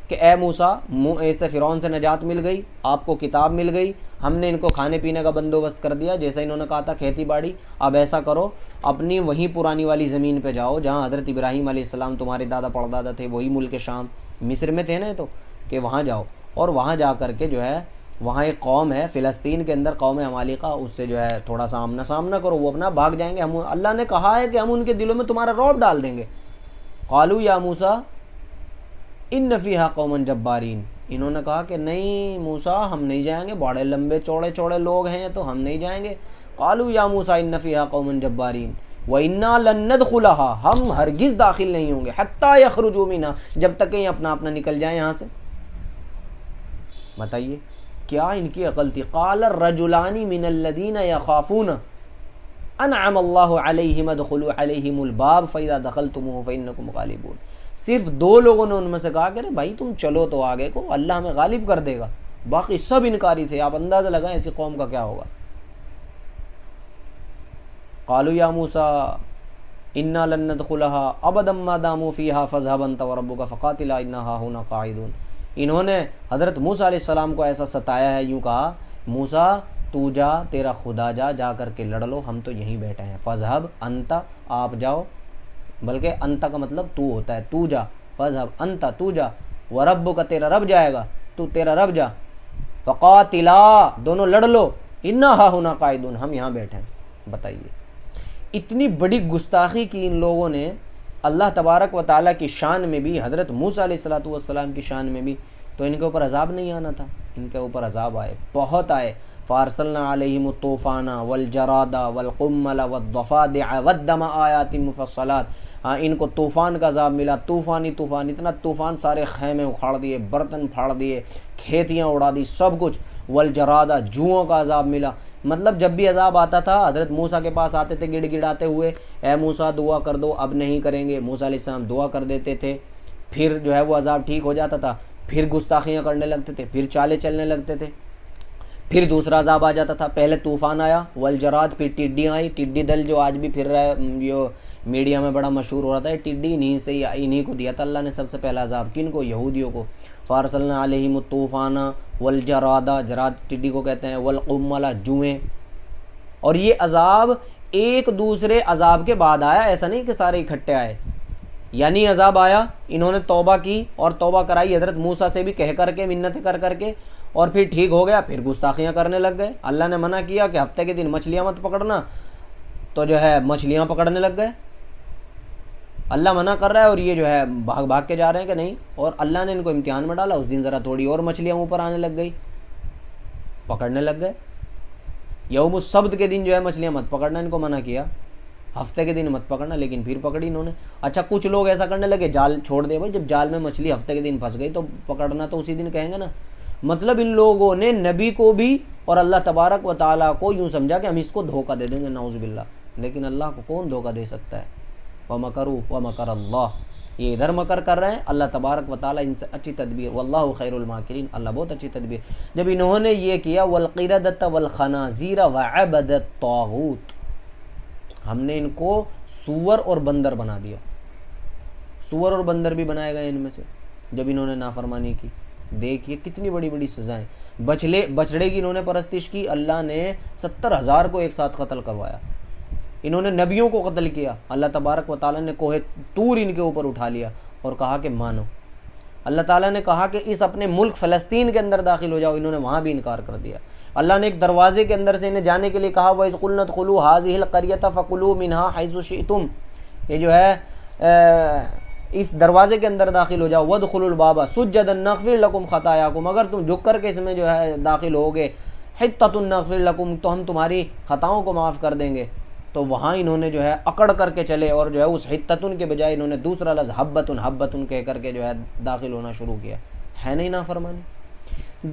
کہ اے موسیٰ، ایسے فرعون سے نجات مل گئی، آپ کو کتاب مل گئی، ہم نے ان کو کھانے پینے کا بندوبست کر دیا، جیسا انہوں نے کہا تھا کھیتی باڑی، اب ایسا کرو اپنی وہیں پرانی والی زمین پہ جاؤ جہاں حضرت ابراہیم علیہ السلام تمہارے دادا پڑدادا تھے، وہی ملک شام، مصر میں تھے نا، تو کہ وہاں جاؤ، اور وہاں جا کر کے جو ہے وہاں ایک قوم ہے فلسطین کے اندر، قوم عمالقہ، اس سے جو ہے تھوڑا سا آمنا سامنا کرو، وہ اپنا بھاگ جائیں گے، ہم اللہ نے کہا ہے کہ ہم ان کے دلوں میں تمہارا رعب ڈال دیں گے۔ قالوا یا موسیٰ ان فیہا قوما جبارین، انہوں نے کہا کہ نہیں موسیٰ ہم نہیں جائیں گے، بڑے لمبے چوڑے چوڑے لوگ ہیں تو ہم نہیں جائیں گے۔ قالوا یا موسیٰ ان فیہا قوما جبارین وَإِنَّا لَن نَدْخُلَهَا، ہم ہرگز داخل نہیں ہوں گے، حَتَّى يَخْرُجُوا مِنْهَا، جب تک کہ یہ اپنا اپنا نکل جائیں یہاں سے۔ بتائیے کیا ان کی عقل تھی۔ قال الرجلان من الذين يخافون انعم اللہ علیہم ادخلوا علیہم الباب فاذا دخلتموه فانکم غالبون، صرف دو لوگوں نے ان میں سے کہا کہ بھائی تم چلو تو آگے کو، اللہ ہمیں غالب کر دے گا، باقی سب انکاری تھے۔ آپ اندازہ لگائیں ایسی قوم کا کیا ہوگا۔ قالوا یا موسیٰ انا لن ندخلها ابدا ما داموا فیها فاذهب انت وربك فقاتلا انا هاهنا قاعدون، انہوں نے حضرت موسیٰ علیہ السلام کو ایسا ستایا ہے، یوں کہا موسیٰ تو جا، تیرا خدا جا کر کے لڑ لو، ہم تو یہیں بیٹھے ہیں۔ فذهب انت، آپ جاؤ، بلکہ انت کا مطلب تو ہوتا ہے، تو جا، فذهب انت، تو جا، وربک، تیرا رب جائے گا، تو تیرا رب جا، فقاتلا، دونوں لڑ لو، انا ہاہنا قاعدون، ہم یہاں بیٹھے ہیں۔ بتائیے اتنی بڑی گستاخی کی ان لوگوں نے اللہ تبارک و تعالیٰ کی شان میں بھی، حضرت موسیٰ علیہ السلام کی شان میں بھی، تو ان کے اوپر عذاب نہیں آنا تھا؟ ان کے اوپر عذاب آئے، بہت آئے۔ فارسلنا علیہم الطوفان والجراد والقمل والضفادع والدم آیات مفصلات، ہاں ان کو طوفان کا عذاب ملا، طوفانی طوفان، اتنا طوفان سارے خیمے اکھاڑ دیے، برتن پھاڑ دیے، کھیتیاں اڑا دی، سب کچھ۔ والجراد، جوؤں کا عذاب ملا، مطلب جب بھی عذاب آتا تھا حضرت موسیٰ کے پاس آتے تھے گڑ گڑاتے ہوئے، اے موسیٰ دعا کر دو، اب نہیں کریں گے۔ موسیٰ علیہ السلام دعا کر دیتے تھے، پھر جو ہے وہ عذاب ٹھیک ہو جاتا تھا، پھر گستاخیاں کرنے لگتے تھے، پھر چالیں چلنے لگتے تھے، پھر دوسرا عذاب آ جاتا تھا۔ پہلے طوفان آیا، والجراد، پھر ٹڈیاں آئی، ٹڈی دل جو آج بھی پھر رہا ہے، یہ میڈیا میں بڑا مشہور ہو رہا تھا، ٹڈی انہی سے، انہی کو دیا تھا اللہ نے سب سے پہلا عذاب، کن کو؟ یہودیوں کو۔ فارسلنا علیہم الطوفان والجراد، جراد ٹڈی کو کہتے ہیں، والقمل، جوئیں، اور یہ عذاب ایک دوسرے عذاب کے بعد آیا، ایسا نہیں کہ سارے اکٹھے آئے، یعنی عذاب آیا، انہوں نے توبہ کی اور توبہ کرائی حضرت موسیٰ سے بھی کہہ کر کے، منتیں کر کر کے، اور پھر ٹھیک ہو گیا، پھر گستاخیاں کرنے لگ گئے۔ اللہ نے منع کیا کہ ہفتے کے دن مچھلیاں مت پکڑنا، تو جو ہے مچھلیاں پکڑنے لگ گئے۔ اللہ منع کر رہا ہے اور یہ جو ہے بھاگ بھاگ کے جا رہے ہیں کہ نہیں، اور اللہ نے ان کو امتحان میں ڈالا، اس دن ذرا تھوڑی اور مچھلیاں اوپر آنے لگ گئی، پکڑنے لگ گئے۔ یوم السبت کے دن جو ہے مچھلیاں مت پکڑنا، ان کو منع کیا، ہفتے کے دن مت پکڑنا، لیکن پھر پکڑی انہوں نے۔ اچھا کچھ لوگ ایسا کرنے لگے، جال چھوڑ دے بھائی، جب جال میں مچھلی ہفتے کے دن پھنس گئی تو پکڑنا تو اسی دن کہیں گے نا۔ مطلب ان لوگوں نے نبی کو بھی اور اللہ تبارک و تعالیٰ کو یوں سمجھا کہ ہم اس کو دھوکہ دے دیں گے، نعوذ باللہ، لیکن اللہ کو کون دھوکہ دے سکتا ہے؟ وَمَكَرُوا وَمَكَرَ اللَّهُ، یہ ادھر مکر کر رہے ہیں، اللہ تبارک و تعالیٰ ان سے اچھی تدبیر، واللہ خیر الماکرین، اللہ بہت اچھی تدبیر۔ جب انہوں نے یہ کیا، وَالْقِرَدَةَ وَالْخَنَازِيرَ وَعَبَدَ الطَّاغُوتَ، ہم نے ان کو سور اور بندر بنا دیا، سور اور بندر بھی بنائے گئے ان میں سے جب انہوں نے نافرمانی کی۔ دیکھیے کتنی بڑی بڑی سزائیں۔ بچڑے کی انہوں نے پرستش کی، اللہ نے 70,000 کو ایک ساتھ قتل کروایا۔ انہوں نے نبیوں کو قتل کیا، اللہ تبارک و تعالیٰ نے کوہ طور ان کے اوپر اٹھا لیا اور کہا کہ مانو۔ اللہ تعالیٰ نے کہا کہ اس اپنے ملک فلسطین کے اندر داخل ہو جاؤ، انہوں نے وہاں بھی انکار کر دیا۔ اللہ نے ایک دروازے کے اندر سے انہیں جانے کے لیے کہا وَإِذْ قُلْنَا ادْخُلُوا هَٰذِهِ الْقَرْيَةَ فَكُلُوا مِنْهَا حَيْثُ شِئْتُمْ، یہ جو ہے اس دروازے کے اندر داخل ہو جاؤ، وَادْخُلُوا الْبَابَ سُجَّدًا نَغْفِرْ لَكُمْ خَطَايَاكُمْ، اگر تم جھک کر کے اس میں جو ہے داخل ہوگے حِطَّةٌ نَغْفِرْ لَكُمْ تو ہم تمہاری خطاؤں کو معاف کر دیں گے۔ تو وہاں انہوں نے جو ہے اکڑ کر کے چلے اور جو ہے اس حِطَّةٌ کے بجائے انہوں نے دوسرا لفظ حَبَّةٌ کہہ کر کے جو ہے داخل ہونا شروع کیا۔ ہے نہیں نافرمانی؟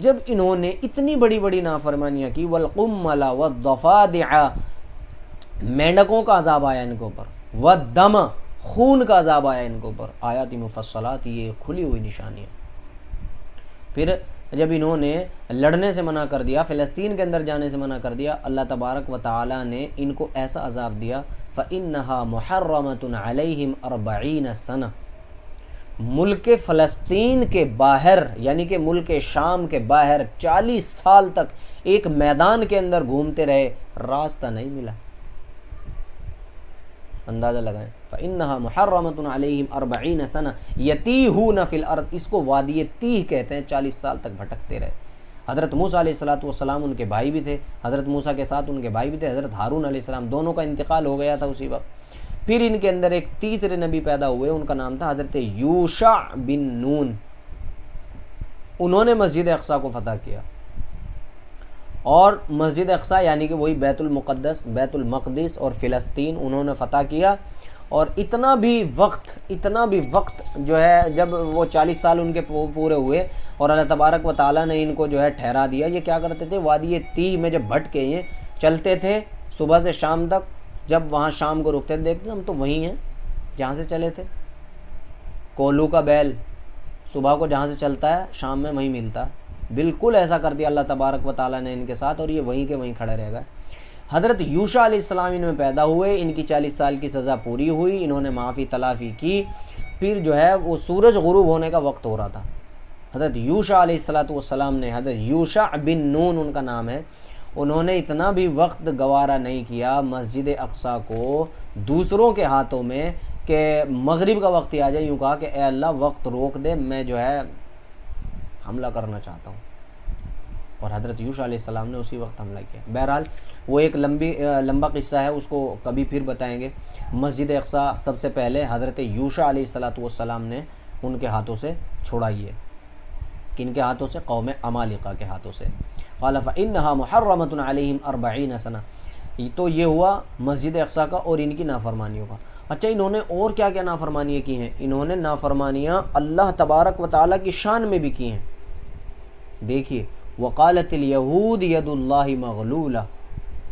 جب انہوں نے اتنی بڑی بڑی نافرمانیاں کی، والقمل والضفادع، مینڈکوں کا عذاب آیا ان کے اوپر، والدم، خون کا عذاب آیا ان کے اوپر، آیات مفصلات، یہ کھلی ہوئی نشانیاں۔ پھر جب انہوں نے لڑنے سے منع کر دیا، فلسطین کے اندر جانے سے منع کر دیا، اللہ تبارک و تعالی نے ان کو ایسا عذاب دیا فَإِنَّهَا مُحَرَّمَةٌ عَلَيْهِمْ 40 سنہ، ملک فلسطین کے باہر یعنی کہ ملک شام کے باہر 40 سال تک ایک میدان کے اندر گھومتے رہے، راستہ نہیں ملا۔ اندازہ لگائیں، فَإِنَّهَا مُحَرَّمَةٌ عَلَيْهِمْ 40 سنہ يَتِيهُونَ فِي الْأَرْضِ، اس کو وادی تیہ کہتے ہیں، 40 سال تک بھٹکتے رہے۔ حضرت موسیٰ علیہ السلام ان کے بھائی بھی تھے، حضرت موسیٰ کے ساتھ ان کے بھائی بھی تھے، حضرت ہارون علیہ السلام، دونوں کا انتقال ہو گیا تھا اسی وقت۔ پھر ان کے اندر ایک تیسرے نبی پیدا ہوئے، ان کا نام تھا حضرت یوشع بن نون، انہوں نے مسجد اقصی کو فتح کیا، اور مسجد اقصی یعنی کہ وہی بیت المقدس اور فلسطین انہوں نے فتح کیا۔ اور اتنا بھی وقت جو ہے جب وہ 40 سال ان کے پورے ہوئے اور اللہ تبارک و تعالیٰ نے ان کو جو ہے ٹھہرا دیا، یہ کیا کرتے تھے، وادی تیہ میں جب بھٹکے یہ چلتے تھے صبح سے شام تک، جب وہاں شام کو رکتے تھے، دیکھتے ہم تو وہیں ہیں جہاں سے چلے تھے، کولو کا بیل صبح کو جہاں سے چلتا ہے شام میں وہیں ملتا ہے، بالکل ایسا کر دیا اللہ تبارک و تعالیٰ نے ان کے ساتھ، اور یہ وہیں کے وہیں کھڑے رہ گئے۔ حضرت یوشع علیہ السلام ان میں پیدا ہوئے، ان کی 40 سال کی سزا پوری ہوئی، انہوں نے معافی تلافی کی۔ پھر جو ہے وہ سورج غروب ہونے کا وقت ہو رہا تھا، حضرت یوشع علیہ السلام نے، حضرت یوشع بن نون ان کا نام ہے، انہوں نے اتنا بھی وقت گوارا نہیں کیا مسجد اقصی کو دوسروں کے ہاتھوں میں کہ مغرب کا وقت ہی آ جائے، یوں کہا کہ اے اللہ وقت روک دے، میں جو ہے حملہ کرنا چاہتا ہوں، اور حضرت یوشع علیہ السلام نے اسی وقت حملہ کیا۔ بہرحال وہ ایک لمبا قصہ ہے، اس کو کبھی پھر بتائیں گے۔ مسجد اقصی سب سے پہلے حضرت یوشع علیہ السلام نے ان کے ہاتھوں سے چھڑائی ہے۔ کن کے ہاتھوں سے؟ قوم عمالقہ کے ہاتھوں سے۔ قال فإنها محرمۃ علیہم 40 سنہ، تو یہ ہوا مسجد اقصی کا اور ان کی نافرمانیوں کا۔ اچھا، انہوں نے اور کیا کیا نافرمانیاں کی ہیں؟ انہوں نے نافرمانیاں اللہ تبارک و تعالیٰ کی شان میں بھی کی ہیں۔ دیکھیے، وقالت الیہود ید اللہ مغلولہ،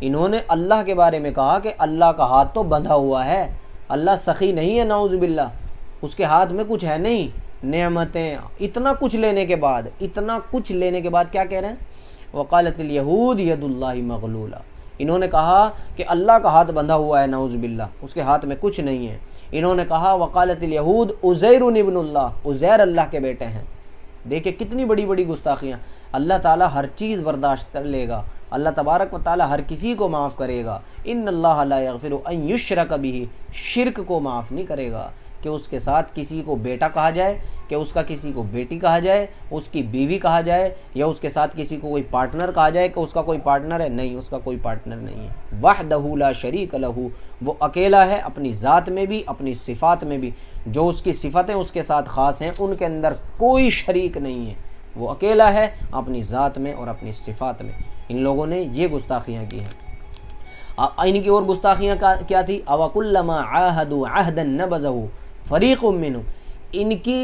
انہوں نے اللہ کے بارے میں کہا کہ اللہ کا ہاتھ تو بندھا ہوا ہے، اللہ سخی نہیں ہے، نعوذ باللہ، اس کے ہاتھ میں کچھ ہے نہیں۔ نعمتیں، اتنا کچھ لینے کے بعد کیا کہہ رہے ہیں؟ وقالت الیہود ید اللہ مغلولہ، انہوں نے کہا کہ اللہ کا ہاتھ بندھا ہوا ہے، نعوذ باللہ، اس کے ہاتھ میں کچھ نہیں ہے۔ انہوں نے کہا وقالت الیہود عزیر ابن اللہ، عزیر اللہ کے بیٹے ہیں۔ دیکھیں کتنی بڑی بڑی گستاخیاں۔ اللہ تعالیٰ ہر چیز برداشت کر لے گا، اللہ تبارک و تعالیٰ ہر کسی کو معاف کرے گا۔ ان اللہ لا یغفر ان یشرک بہ، شرک کو معاف نہیں کرے گا کہ اس کے ساتھ کسی کو بیٹا کہا جائے، کہ اس کا کسی کو بیٹی کہا جائے، اس کی بیوی کہا جائے، یا اس کے ساتھ کسی کو کوئی پارٹنر کہا جائے کہ اس کا کوئی پارٹنر ہے، نہیں، اس کا کوئی پارٹنر نہیں ہے۔ وحدہ لا شریک لہ، وہ اکیلا ہے اپنی ذات میں بھی، اپنی صفات میں بھی، جو اس کی صفتیں اس کے ساتھ خاص ہیں ان کے اندر کوئی شریک نہیں ہے، وہ اکیلا ہے اپنی ذات میں اور اپنی صفات میں۔ ان لوگوں نے یہ گستاخیاں کی ہیں۔ ان کی اور گستاخیاں کیا تھی؟ اوَكُلَّمَا عَاهَدُوا عَهْدًا نَبَذَهُ فَرِيقٌ مِّنْهُمْ، ان کی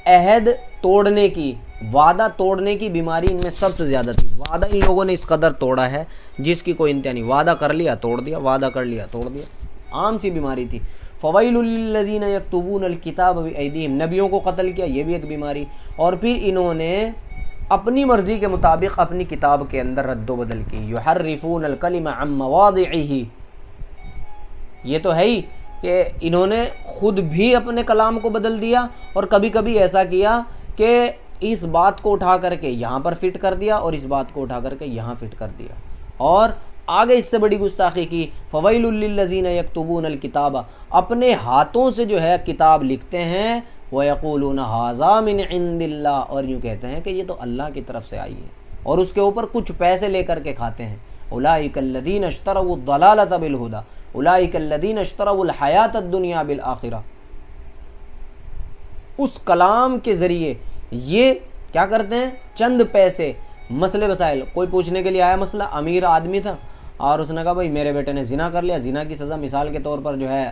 عہد توڑنے کی، وعدہ توڑنے کی بیماری ان میں سب سے زیادہ تھی۔ وعدہ ان لوگوں نے اس قدر توڑا ہے جس کی کوئی انتہا نہیں، وعدہ کر لیا توڑ دیا، وعدہ کر لیا توڑ دیا، عام سی بیماری تھی۔ فَوَيْلٌ لِّلَّذِينَ يَكْتُبُونَ الْكِتَابَ بِأَيْدِيهِمْ، نبیوں کو قتل کیا، یہ بھی ایک بیماری۔ اور پھر انہوں نے اپنی مرضی کے مطابق اپنی کتاب کے اندر رد و بدل کی، یحرفون الکلم عن مواضعہ، یہ تو ہے ہی کہ انہوں نے خود بھی اپنے کلام کو بدل دیا، اور کبھی کبھی ایسا کیا کہ اس بات کو اٹھا کر کے یہاں پر فٹ کر دیا اور اس بات کو اٹھا کر کے یہاں فٹ کر دیا۔ اور آگے اس سے بڑی گستاخی کی، فویل للذین یکتبون الکتاب، اپنے ہاتھوں سے جو ہے کتاب لکھتے ہیں وَيَقُولُونَ هَٰذَا مِنْ عِنْدِ اللَّهِ، اور یوں کہتے ہیں کہ یہ تو اللہ کی طرف سے آئی ہے، اور اس کے اوپر کچھ پیسے لے کر کے کھاتے ہیں۔ أُولَٰئِكَ الَّذِينَ اشْتَرَوُا الضَّلَالَةَ بِالْهُدَىٰ أُولَٰئِكَ الَّذِينَ اشْتَرَوُا الْحَيَاةَ الدُّنْيَا بِالْآخِرَةِ۔ اس کلام کے ذریعے یہ کیا کرتے ہیں؟ چند پیسے، مسئلے مسائل، کوئی پوچھنے کے لیے آیا مسئلہ، امیر آدمی تھا اور اس نے کہا بھائی میرے بیٹے نے زنا کر لیا، زنا کی سزا مثال کے طور پر جو ہے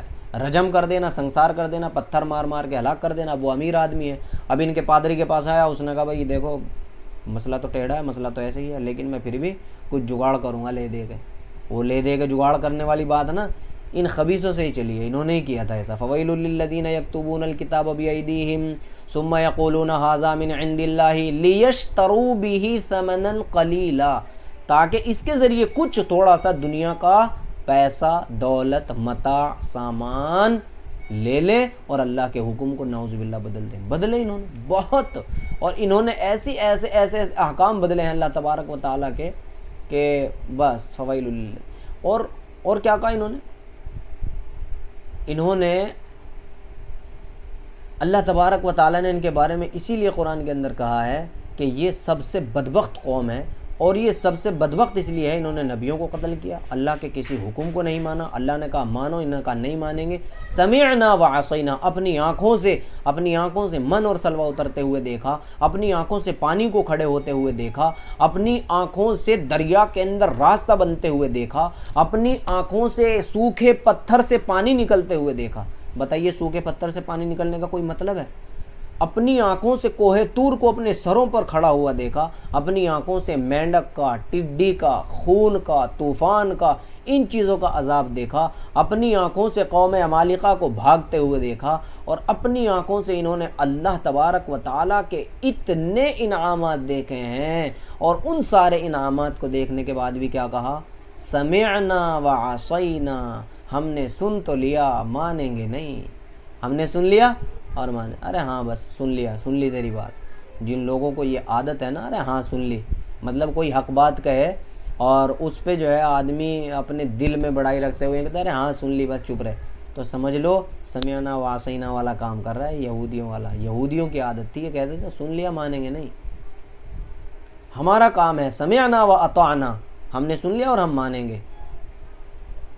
رجم کر دینا، سنسار کر دینا، پتھر مار مار کے ہلاک کر دینا۔ اب وہ امیر آدمی ہے، اب ان کے پادری کے پاس آیا، اس نے کہا بھائی دیکھو مسئلہ تو ٹیڑھا ہے، مسئلہ تو ایسے ہی ہے، لیکن میں پھر بھی کچھ جگاڑ کروں گا لے دے کے۔ وہ لے دے کے جگاڑ کرنے والی بات نا ان خبیثوں سے ہی چلی ہے، انہوں نے ہی کیا تھا ایسا۔ فَوَيْلٌ لِّلَّذِينَ يَكْتُبُونَ الْكِتَابَ بِأَيْدِيهِمْ ثُمَّ يَقُولُونَ هَٰذَا مِنْ عِنْدِ اللَّهِ لِيَشْتَرُوا بِهِ ثَمَنًا قَلِيلًا، تاکہ اس کے ذریعے کچھ تھوڑا سا دنیا کا پیسہ، دولت، متاع، سامان لے لے اور اللہ کے حکم کو نعوذ باللہ بدل دیں۔ بدلے انہوں نے بہت، اور انہوں نے ایسے احکام بدلے ہیں اللہ تبارک و تعالیٰ کے کہ بس فویل۔ اور کیا کہا انہوں نے اللہ تبارک و تعالیٰ نے ان کے بارے میں اسی لیے قرآن کے اندر کہا ہے کہ یہ سب سے بدبخت قوم ہے، اور یہ سب سے بدبخت اس لیے ہے انہوں نے نبیوں کو قتل کیا، اللہ کے کسی حکم کو نہیں مانا، اللہ نے کہا مانو، انہوں نے کہا نہیں مانیں گے۔ سمعنا وعصینا، اپنی آنکھوں سے من اور سلوہ اترتے ہوئے دیکھا، اپنی آنکھوں سے پانی کو کھڑے ہوتے ہوئے دیکھا، اپنی آنکھوں سے دریا کے اندر راستہ بنتے ہوئے دیکھا، اپنی آنکھوں سے سوکھے پتھر سے پانی نکلتے ہوئے دیکھا۔ بتائیے سوکھے پتھر سے پانی نکلنے کا کوئی مطلب ہے؟ اپنی آنکھوں سے کوہ طور کو اپنے سروں پر کھڑا ہوا دیکھا، اپنی آنکھوں سے مینڈک کا، ٹڈی کا، خون کا، طوفان کا، ان چیزوں کا عذاب دیکھا، اپنی آنکھوں سے قوم عمالقہ کو بھاگتے ہوئے دیکھا، اور اپنی آنکھوں سے انہوں نے اللہ تبارک و تعالیٰ کے اتنے انعامات دیکھے ہیں، اور ان سارے انعامات کو دیکھنے کے بعد بھی کیا کہا؟ سمعنا وعصینا، ہم نے سن تو لیا مانیں گے نہیں، ہم نے سن لیا اور مانے، ارے ہاں بس سن لی تیری بات۔ جن لوگوں کو یہ عادت ہے نا، ارے ہاں سن لی، مطلب کوئی حق بات کہے اور اس پہ جو ہے آدمی اپنے دل میں بڑائی رکھتے ہوئے کہتا ہے ارے ہاں سن لی بس چپ رہے، تو سمجھ لو سمعنا وعصینا والا کام کر رہا ہے یہودیوں والا۔ یہودیوں کی عادت تھی، یہ کہتے تھے سن لیا مانیں گے نہیں۔ ہمارا کام ہے سمعنا واطعنا، ہم نے سن لیا اور ہم مانیں گے۔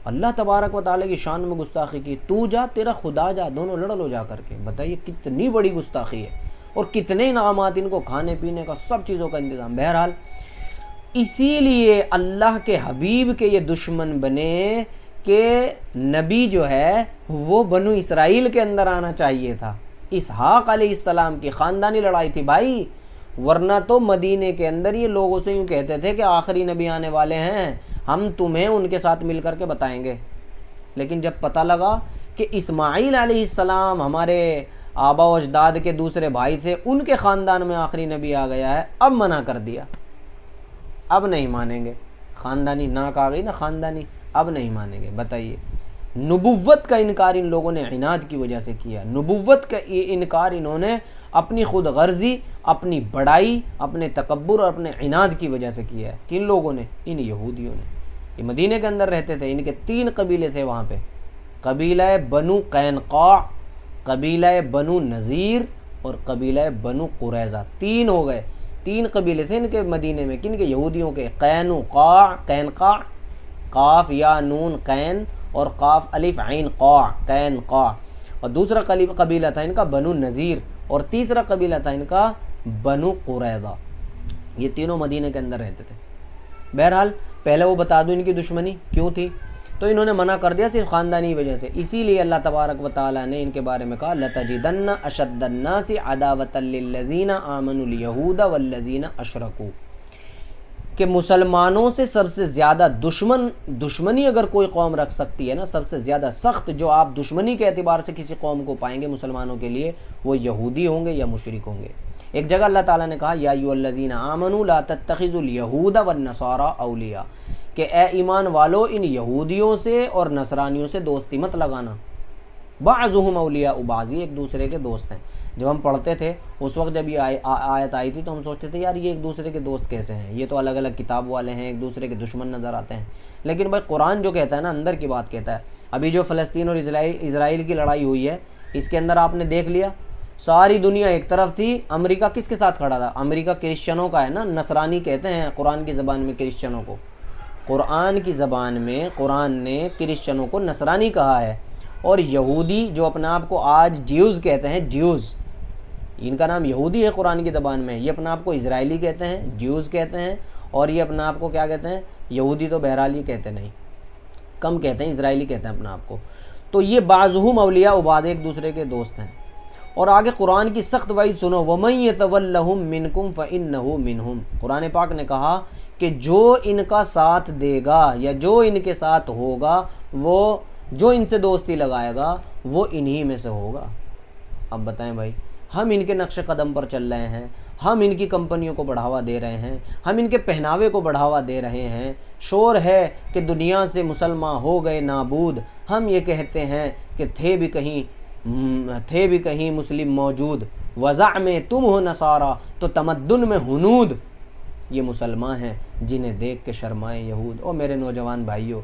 اللہ تبارک و تعالیٰ کی شان میں گستاخی کی، تو جا تیرا خدا جا، دونوں لڑ لو جا کر کے۔ بتائیے کتنی بڑی گستاخی ہے، اور کتنے انعامات ان کو، کھانے پینے کا سب چیزوں کا انتظام۔ بہرحال اسی لیے اللہ کے حبیب کے یہ دشمن بنے کہ نبی جو ہے وہ بنو اسرائیل کے اندر آنا چاہیے تھا۔ اسحاق علیہ السلام کی خاندانی لڑائی تھی بھائی، ورنہ تو مدینے کے اندر یہ لوگوں سے یوں کہتے تھے کہ آخری نبی آنے والے ہیں، ہم تمہیں ان کے ساتھ مل کر کے بتائیں گے۔ لیکن جب پتہ لگا کہ اسماعیل علیہ السلام ہمارے آبا و اجداد کے دوسرے بھائی تھے، ان کے خاندان میں آخری نبی آ گیا ہے، اب منع کر دیا، اب نہیں مانیں گے۔ خاندانی ناک آ گئی نا، خاندانی، اب نہیں مانیں گے۔ بتائیے نبوت کا انکار ان لوگوں نے عناد کی وجہ سے کیا، نبوت کا انکار انہوں نے اپنی خود غرضی، اپنی بڑائی، اپنے تکبر اور اپنے عناد کی وجہ سے کیا ہے۔ کن لوگوں نے؟ ان یہودیوں نے۔ یہ مدینے کے اندر رہتے تھے، ان کے 3 قبیلے تھے وہاں پہ، قبیلہ بنو قینقاع، قبیلہ بنو نذیر اور قبیلہ بنو قریظہ، 3 ہو گئے، 3 قبیلے تھے ان کے مدینے میں۔ کن کے؟ یہودیوں کے۔ قینقاع، قاف یا نون قین اور قاف الف عین قاع، قینقاع۔ اور دوسرا قبیلہ تھا ان کا بنو نذیر، اور تیسرا قبیلہ تھا ان کا بنو قریظہ۔ یہ تینوں مدینے کے اندر رہتے تھے۔ بہرحال پہلے وہ بتا دوں ان کی دشمنی کیوں تھی، تو انہوں نے منع کر دیا صرف خاندانی وجہ سے۔ اسی لیے اللہ تبارک و تعالیٰ نے ان کے بارے میں کہا لَتَجِدَنَّ أَشَدَّ النَّاسِ عَدَاوَةً لِّلَّذِينَ آمَنُوا الْيَهُودَ وَالَّذِينَ أَشْرَكُوا، کہ مسلمانوں سے سب سے زیادہ دشمنی اگر کوئی قوم رکھ سکتی ہے نا، سب سے زیادہ سخت جو آپ دشمنی کے اعتبار سے کسی قوم کو پائیں گے مسلمانوں کے لیے، وہ یہودی ہوں گے یا مشرک ہوں گے۔ ایک جگہ اللہ تعالیٰ نے کہا یا ایھا الذین آمنوا لا تتخذوا اليہود والنصارى اولیاء، کہ اے ایمان والو ان یہودیوں سے اور نصرانیوں سے دوستی مت لگانا۔ بعضهم اولیاء بعض، ایک دوسرے کے دوست ہیں۔ جب ہم پڑھتے تھے اس وقت جب یہ آیت آئی تھی تو ہم سوچتے تھے یار یہ ایک دوسرے کے دوست کیسے ہیں، یہ تو الگ الگ کتاب والے ہیں، ایک دوسرے کے دشمن نظر آتے ہیں۔ لیکن بھائی قرآن جو کہتا ہے نا، اندر کی بات کہتا ہے۔ ابھی جو فلسطین اور اسرائیل کی لڑائی ہوئی ہے، اس کے اندر آپ نے دیکھ لیا ساری دنیا ایک طرف تھی، امریکہ کس کے ساتھ کھڑا تھا؟ امریکہ کرسچنوں کا ہے نا، نصرانی کہتے ہیں قرآن کی زبان میں کرسچنوں کو، قرآن کی زبان میں قرآن نے کرسچنوں کو نصرانی کہا ہے، اور یہودی جو اپنے آپ کو آج جیوز کہتے ہیں، جیوز، ان کا نام یہودی ہے قرآن کی زبان میں، یہ اپنے آپ کو اسرائیلی کہتے ہیں، جیوز کہتے ہیں، اور یہ اپنے آپ کو کیا کہتے ہیں؟ یہودی تو بہرحال یہ کہتے نہیں، کم کہتے ہیں، اسرائیلی کہتے ہیں اپنے آپ کو۔ تو یہ بعضهم اولیاء و بعض ایک دوسرے کے دوست ہیں۔ اور آگے قرآن کی سخت وعید سنو، وَمَن يَتَوَلَّهُم مِّنكُمْ فَإِنَّهُ مِنْهُمْ، قرآن پاک نے کہا کہ جو ان کا ساتھ دے گا یا جو ان کے ساتھ ہوگا، وہ جو ان سے دوستی لگائے گا وہ انہی میں سے ہوگا۔ اب بتائیں بھائی، ہم ان کے نقش قدم پر چل رہے ہیں، ہم ان کی کمپنیوں کو بڑھاوا دے رہے ہیں، ہم ان کے پہناوے کو بڑھاوا دے رہے ہیں، شور ہے کہ دنیا سے مسلمان ہو گئے نابود، ہم یہ کہتے ہیں کہ تھے بھی کہیں مسلم موجود، وضع میں تم ہو نصارہ تو تمدن میں ہنود، یہ مسلمان ہیں جنہیں دیکھ کے شرمائے یہود۔ اور میرے نوجوان بھائیوں،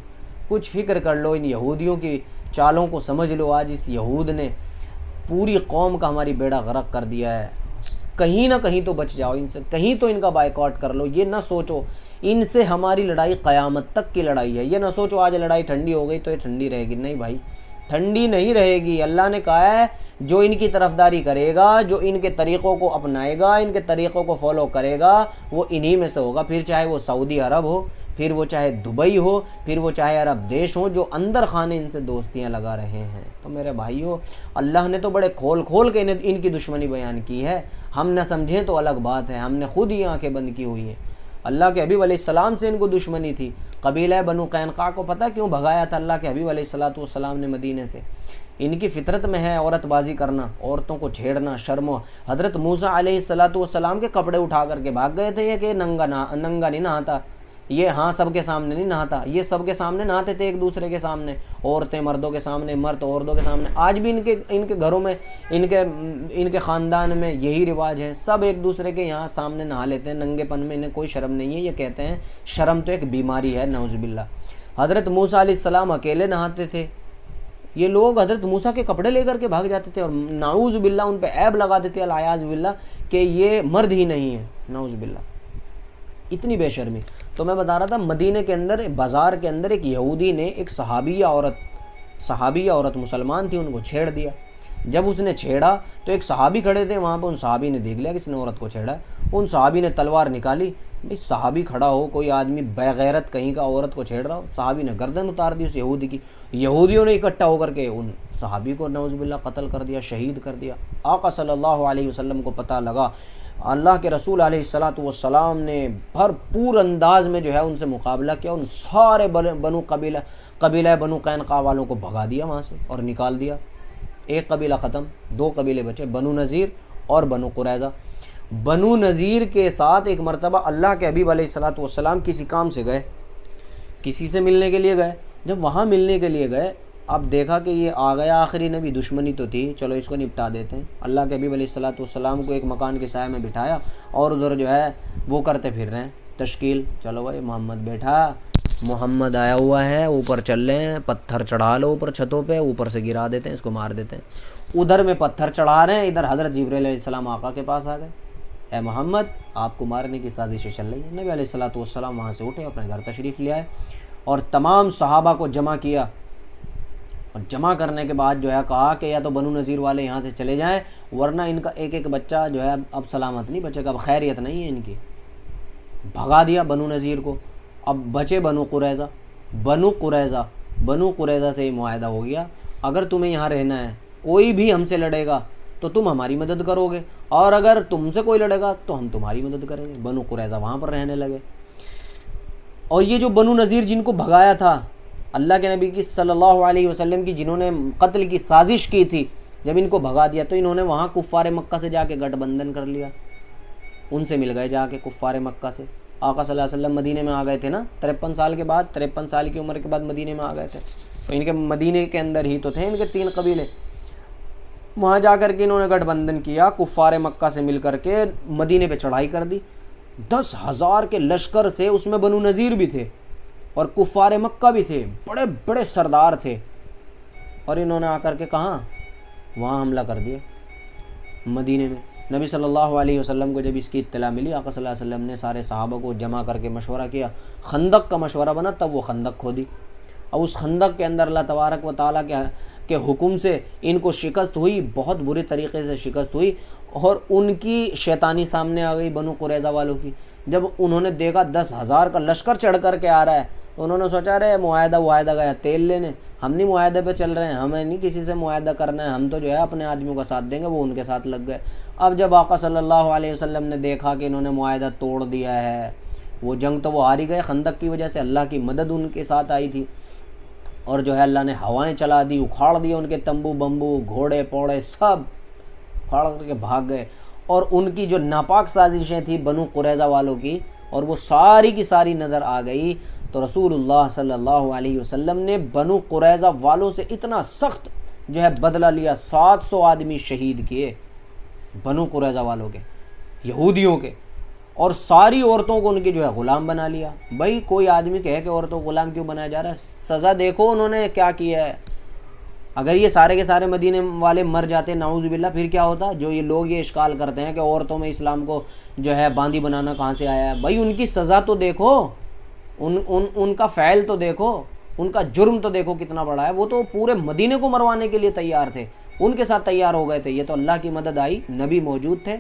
کچھ فکر کر لو، ان یہودیوں کی چالوں کو سمجھ لو۔ آج اس یہود نے پوری قوم کا ہماری بیڑا غرق کر دیا ہے، کہیں نہ کہیں تو بچ جاؤ ان سے، کہیں تو ان کا بائیکاٹ کر لو۔ یہ نہ سوچو ان سے ہماری لڑائی قیامت تک کی لڑائی ہے، یہ نہ سوچو آج لڑائی ٹھنڈی ہو گئی تو یہ ٹھنڈی رہے گی، نہیں بھائی، ٹھنڈی نہیں رہے گی۔ اللہ نے کہا ہے جو ان کی طرفداری کرے گا، جو ان کے طریقوں کو اپنائے گا، ان کے طریقوں کو فالو کرے گا، وہ انہی میں سے ہوگا، پھر چاہے وہ سعودی عرب ہو، پھر وہ چاہے دبئی ہو، پھر وہ چاہے عرب دیش ہو، جو اندر خانے ان سے دوستیاں لگا رہے ہیں۔ تو میرے بھائیوں، اللہ نے تو بڑے کھول کھول کے ان کی دشمنی بیان کی ہے، ہم نہ سمجھیں تو الگ بات ہے، ہم نے خود ہی آنکھیں بند کی ہوئی ہیں۔ اللہ کے حبیب علیہ السلام سے ان کو دشمنی تھی، قبیلہ بنو قینقاع کو پتہ کیوں بھگایا تھا اللہ کے حبیب علیہ السلام نے مدینے سے؟ ان کی فطرت میں ہے عورت بازی کرنا، عورتوں کو چھیڑنا، شرم۔ حضرت موسیٰ علیہ السلام کے کپڑے اٹھا کر کے بھاگ گئے تھے، یہ کہ ننگا نہیں نہاتا، یہ ہاں سب کے سامنے نہیں نہاتا، یہ سب کے سامنے نہاتے تھے، ایک دوسرے کے سامنے، عورتیں مردوں کے سامنے، مرد عورتوں کے سامنے۔ آج بھی ان کے گھروں میں، ان کے خاندان میں یہی رواج ہے، سب ایک دوسرے کے یہاں سامنے نہا لیتے ہیں، ننگے پن میں انہیں کوئی شرم نہیں ہے۔ یہ کہتے ہیں شرم تو ایک بیماری ہے، نعوذ باللہ۔ حضرت موسیٰ علیہ السلام اکیلے نہاتے تھے، یہ لوگ حضرت موسیٰ کے کپڑے لے کر کے بھاگ جاتے تھے اور نعوذ باللہ ان پہ عیب لگا دیتے، العیاذ باللہ، کہ یہ مرد ہی نہیں ہے، نعوذ باللہ، اتنی بے شرمی۔ تو میں بتا رہا تھا، مدینے کے اندر بازار کے اندر ایک یہودی نے ایک صحابیہ عورت مسلمان تھی، ان کو چھیڑ دیا۔ جب اس نے چھیڑا تو ایک صحابی کھڑے تھے وہاں پہ، ان صحابی نے دیکھ لیا کہ اس نے عورت کو چھیڑا ہے، ان صحابی نے تلوار نکالی، اس صحابی کھڑا ہو، کوئی آدمی بغیرت کہیں کا عورت کو چھیڑ رہا ہو، صحابی نے گردن اتار دی اس یہودی کی، یہودیوں نے اکٹھا ہو کر کے ان صحابی کو نعوذ باللہ قتل کر دیا، شہید کر دیا۔ آقا صلی اللہ علیہ وسلم کو پتہ لگا، اللہ کے رسول علیہ السلام نے بھرپور انداز میں جو ہے ان سے مقابلہ کیا، ان سارے قبیلہ بنو قینقاع والوں کو بھگا دیا وہاں سے اور نکال دیا۔ ایک قبیلہ ختم، دو قبیلے بچے، بنو نذیر اور بنو قریظہ۔ بنو نذیر کے ساتھ ایک مرتبہ اللہ کے حبیب علیہ السلام کسی کام سے گئے، کسی سے ملنے کے لیے گئے، جب وہاں ملنے کے لیے گئے، اب دیکھا کہ یہ آ گیا آخری نبی، دشمنی تو تھی، چلو اس کو نپٹا دیتے ہیں۔ اللہ کے حبیب علیہ السلام کو ایک مکان کے سائے میں بٹھایا اور ادھر جو ہے وہ کرتے پھر رہے ہیں تشکیل، چلو بھائی محمد بیٹھا، محمد آیا ہوا ہے، اوپر چل رہے ہیں، پتھر چڑھا لو اوپر چھتوں پہ، اوپر سے گرا دیتے ہیں، اس کو مار دیتے ہیں۔ ادھر میں پتھر چڑھا رہے ہیں، ادھر حضرت جبرائیل علیہ السلام آقا کے پاس آ گئے، اے محمد آپ کو مارنے کی سازشیں چل رہی ہیں۔ نبی علیہ السلام وہاں سے اٹھے، اپنے گھر تشریف لے آئے اور تمام صحابہ کو جمع کیا، اور جمع کرنے کے بعد جو ہے کہا کہ یا تو بنو نذیر والے یہاں سے چلے جائیں، ورنہ ان کا ایک ایک بچہ جو ہے اب سلامت نہیں بچے گا، اب خیریت نہیں ہے ان کی۔ بھگا دیا بنو نذیر کو، اب بچے بنو قریظہ سے یہ معاہدہ ہو گیا، اگر تمہیں یہاں رہنا ہے، کوئی بھی ہم سے لڑے گا تو تم ہماری مدد کرو گے، اور اگر تم سے کوئی لڑے گا تو ہم تمہاری مدد کریں گے۔ بنو قریظہ وہاں پر رہنے لگے۔ اور یہ جو بنو نذیر جن کو بھگایا تھا اللہ کے نبی کی صلی اللہ علیہ وسلم کی، جنہوں نے قتل کی سازش کی تھی، جب ان کو بھگا دیا تو انہوں نے وہاں کفار مکہ سے جا کے گٹھ بندھن کر لیا، ان سے مل گئے جا کے کفار مکہ سے۔ آقا صلی اللہ علیہ وسلم مدینے میں آ گئے تھے نا 53 سال کے بعد، 53 سال کی عمر کے بعد مدینے میں آ گئے تھے، تو ان کے مدینے کے اندر ہی تو تھے ان کے 3 قبیلے، وہاں جا کر کے انہوں نے گٹھ بندھن کیا، کفار مکہ سے مل کر کے مدینے پہ چڑھائی کر دی، 10,000 کے لشکر سے، اس میں بنو نذیر بھی تھے اور کفار مکہ بھی تھے، بڑے بڑے سردار تھے، اور انہوں نے آ کر کے کہاں وہاں حملہ کر دیا۔ مدینے میں۔ نبی صلی اللہ علیہ وسلم کو جب اس کی اطلاع ملی، آقا صلی اللہ علیہ وسلم نے سارے صحابہ کو جمع کر کے مشورہ کیا، خندق کا مشورہ بنا، تب وہ خندق کھودی۔ اب اس خندق کے اندر اللہ تبارک و تعالیٰ کے حکم سے ان کو شکست ہوئی، بہت برے طریقے سے شکست ہوئی، اور ان کی شیطانی سامنے آ گئی بنو قریظہ والوں کی۔ جب انہوں نے دیکھا 10,000 کا لشکر چڑھ کر کے آ رہا ہے، انہوں نے سوچا رہے معاہدہ گیا تیل لینے، ہم نہیں معاہدے پہ چل رہے ہیں، ہمیں نہیں کسی سے معاہدہ کرنا ہے، ہم تو جو ہے اپنے آدمیوں کا ساتھ دیں گے۔ وہ ان کے ساتھ لگ گئے۔ اب جب آقا صلی اللہ علیہ وسلم نے دیکھا کہ انہوں نے معاہدہ توڑ دیا ہے، وہ جنگ تو وہ ہار ہی گئے، خندق کی وجہ سے اللہ کی مدد ان کے ساتھ آئی تھی، اور جو ہے اللہ نے ہوائیں چلا دی، اکھاڑ دیے ان کے تمبو بمبو، گھوڑے پوڑے سب اکھاڑ کر کے بھاگ گئے، اور ان کی جو ناپاک سازشیں تھیں بنو قریظہ والوں کی، اور وہ ساری کی ساری نظر آ گئی۔ تو رسول اللہ صلی اللہ علیہ وسلم نے بنو قریظہ والوں سے اتنا سخت جو ہے بدلہ لیا، 700 آدمی شہید کیے بنو قریظہ والوں کے، یہودیوں کے، اور ساری عورتوں کو ان کی جو ہے غلام بنا لیا۔ بھائی کوئی آدمی کہے کہ عورتوں کو غلام کیوں بنایا جا رہا ہے؟ سزا دیکھو انہوں نے کیا کیا ہے۔ اگر یہ سارے کے سارے مدینے والے مر جاتے نعوذ باللہ، پھر کیا ہوتا؟ جو یہ لوگ یہ اشکال کرتے ہیں کہ عورتوں میں اسلام کو جو ہے باندھی بنانا کہاں سے آیا ہے، بھائی ان کی سزا تو دیکھو، ان کا فعل تو دیکھو، ان کا جرم تو دیکھو کتنا بڑا ہے۔ وہ تو پورے مدینے کو مروانے کے لیے تیار تھے، ان کے ساتھ تیار ہو گئے تھے۔ یہ تو اللہ کی مدد آئی، نبی موجود تھے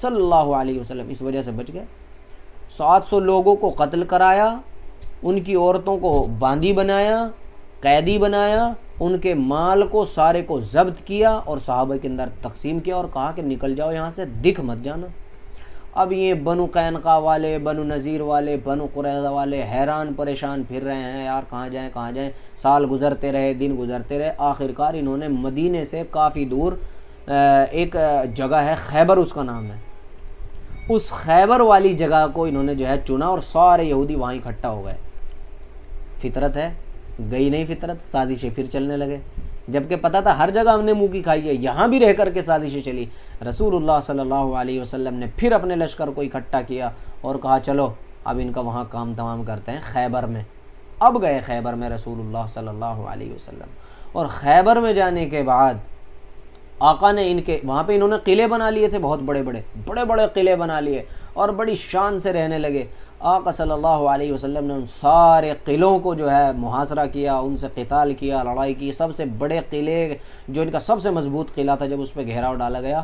صلی اللہ علیہ وسلم، اس وجہ سے بچ گئے۔ 700 لوگوں کو قتل کرایا، ان کی عورتوں کو باندھی بنایا، قیدی بنایا، ان کے مال کو سارے کو ضبط کیا، اور صحابہ کے اندر تقسیم کیا، اور کہا کہ نکل جاؤ یہاں سے، دکھ مت جانا۔ اب یہ بنو قینقاع والے، بنو نذیر والے، بنو قریظہ والے حیران پریشان پھر رہے ہیں، یار کہاں جائیں۔ سال گزرتے رہے، دن گزرتے رہے، آخرکار انہوں نے مدینے سے کافی دور ایک جگہ ہے خیبر، اس کا نام ہے، اس خیبر والی جگہ کو انہوں نے جو ہے چنا، اور سارے یہودی وہاں اکٹھا ہو گئے۔ فطرت ہے، گئی نہیں فطرت، سازشیں پھر چلنے لگے، جبکہ پتہ تھا ہر جگہ ہم نے منہ کی کھائی ہے، یہاں بھی رہ کر کے سازشیں چلی۔ رسول اللہ صلی اللہ علیہ وسلم نے پھر اپنے لشکر کو اکٹھا کیا اور کہا چلو اب ان کا وہاں کام تمام کرتے ہیں خیبر میں۔ اب گئے خیبر میں رسول اللہ صلی اللہ علیہ وسلم، اور خیبر میں جانے کے بعد آقا نے ان کے وہاں پہ انہوں نے قلعے بنا لیے تھے، بہت بڑے بڑے قلعے بنا لیے، اور بڑی شان سے رہنے لگے۔ آقا صلی اللہ علیہ وسلم نے ان سارے قلعوں کو جو ہے محاصرہ کیا، ان سے قتال کیا، لڑائی کی۔ سب سے بڑے قلعے جو ان کا سب سے مضبوط قلعہ تھا، جب اس پہ گھیراؤ ڈالا گیا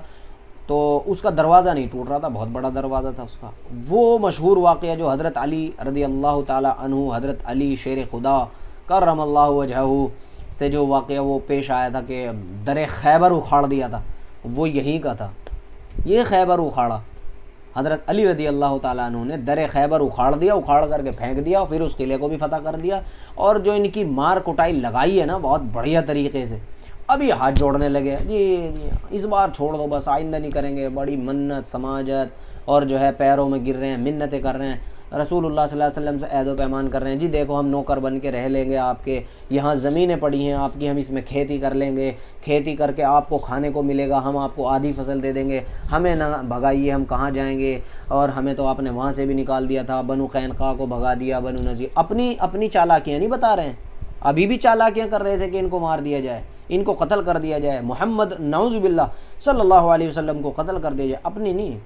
تو اس کا دروازہ نہیں ٹوٹ رہا تھا، بہت بڑا دروازہ تھا اس کا۔ وہ مشہور واقعہ جو حضرت علی رضی اللہ تعالی عنہ، حضرت علی شیر خدا کرم اللہ وجہہ سے جو واقعہ وہ پیش آیا تھا کہ در خیبر اکھاڑ دیا تھا، وہ یہیں کا تھا۔ یہ خیبر اکھاڑا، حضرت علی رضی اللہ تعالیٰ عنہ نے در خیبر اکھاڑ دیا، اکھاڑ کر کے پھینک دیا، پھر اس قلعے کو بھی فتح کر دیا، اور جو ان کی مار کٹائی لگائی ہے نا بہت بڑھیا طریقے سے۔ اب یہ ہاتھ جوڑنے لگے، جی اس بار چھوڑ دو، بس آئندہ نہیں کریں گے، بڑی منت سماجت، اور جو ہے پیروں میں گر رہے ہیں، منتیں کر رہے ہیں، رسول اللہ صلی اللہ علیہ وسلم سے عہد و پیمان کر رہے ہیں، جی دیکھو ہم نوکر بن کے رہ لیں گے آپ کے، یہاں زمینیں پڑی ہیں آپ کی، ہم اس میں کھیتی کر لیں گے، کھیتی کر کے آپ کو کھانے کو ملے گا، ہم آپ کو آدھی فصل دے دیں گے، ہمیں نہ بھگائیے، ہم کہاں جائیں گے، اور ہمیں تو آپ نے وہاں سے بھی نکال دیا تھا، بنو قینقاع کو بھگا دیا، بنو نذیر۔ اپنی چالاکیاں نہیں بتا رہے ہیں، ابھی بھی چالاکیاں کر رہے تھے کہ ان کو مار دیا جائے، ان کو قتل کر دیا جائے، محمد نعوذ باللہ صلی اللہ علیہ وسلم کو قتل کر دیا جائے۔ اپنی نہیں،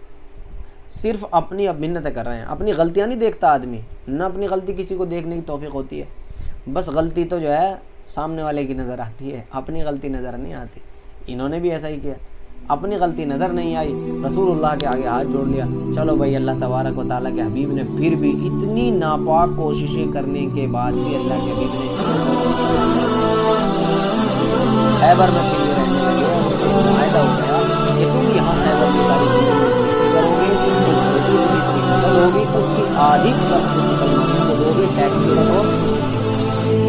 صرف اپنی اب منتیں کر رہے ہیں، اپنی غلطیاں نہیں دیکھتا آدمی، نہ اپنی غلطی کسی کو دیکھنے کی توفیق ہوتی ہے، بس غلطی تو جو ہے سامنے والے کی نظر آتی ہے، اپنی غلطی نظر نہیں آتی۔ انہوں نے بھی ایسا ہی کیا، اپنی غلطی نظر نہیں آئی، رسول اللہ کے آگے ہاتھ جوڑ لیا۔ چلو بھائی، اللہ تبارک و تعالیٰ کے حبیب نے پھر بھی اتنی ناپاک کوششیں کرنے کے بعد بھی اللہ کے حبیب نے خیبر میں پھر بھی رہنے لگے، اور ان سے معاہدہ ہو گیا کہ تم یہاں خیبر کی ساری چیزیں کرو گے، اس کھیتی سے جتنی فصل ہوگی اس کی آدھی فصل مسلمانوں کو دو گے، ٹیکس کے بطور،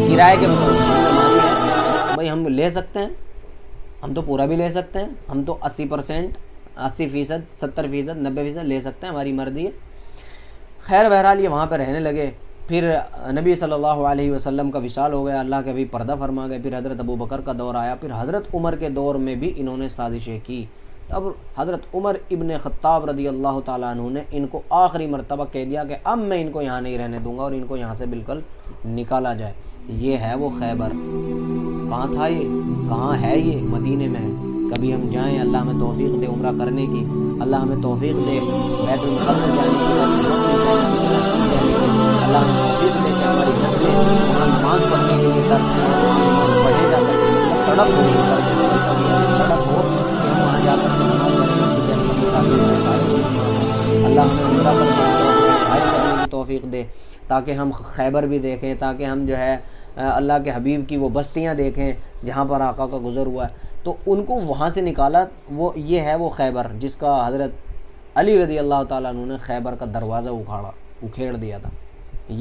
کرائے کے بطور۔ بھائی ہم لے سکتے ہیں، ہم تو پورا بھی لے سکتے ہیں، ہم تو 80%، 80%، 70%، 90% لے سکتے ہیں، ہماری مرضی ہے۔ خیر بہرحال یہ وہاں پہ رہنے لگے۔ پھر نبی صلی اللہ علیہ وسلم کا وصال ہو گیا، اللہ کے بھی پردہ فرما گئے، پھر حضرت ابو بکر کا دور آیا، پھر حضرت عمر کے دور میں بھی انہوں نے سازشیں کی۔ اب حضرت عمر ابن خطاب رضی اللہ تعالیٰ عنہ نے ان کو آخری مرتبہ کہہ دیا کہ اب میں ان کو یہاں نہیں رہنے دوں گا، اور ان کو یہاں سے بالکل نکالا جائے۔ یہ ہے وہ خیبر۔ کہاں تھا یہ؟ کہاں ہے یہ؟ مدینے میں ہے۔ کبھی ہم جائیں، اللہ ہمیں توفیق دے عمرہ کرنے کی، اللہ ہمیں توفیق دے بیت المقدس جانے کی، اللہ ہمیں توفیق دے کہ ہماری نسلیں وہاں نماز پڑھنے کے لیے پڑھے جا کر تڑپ ہو رہی تڑپ ہو کہ ہم وہاں جا کر نماز اللہ ہمیں عمرہ کرنے کی توفیق دے تاکہ ہم خیبر بھی دیکھیں، تاکہ ہم جو ہے اللہ کے حبیب کی وہ بستیاں دیکھیں جہاں پر آقا کا گزر ہوا ہے۔ تو ان کو وہاں سے نکالا، وہ یہ ہے وہ خیبر جس کا حضرت علی رضی اللہ تعالیٰ عنہ نے خیبر کا دروازہ اکھیڑ دیا تھا۔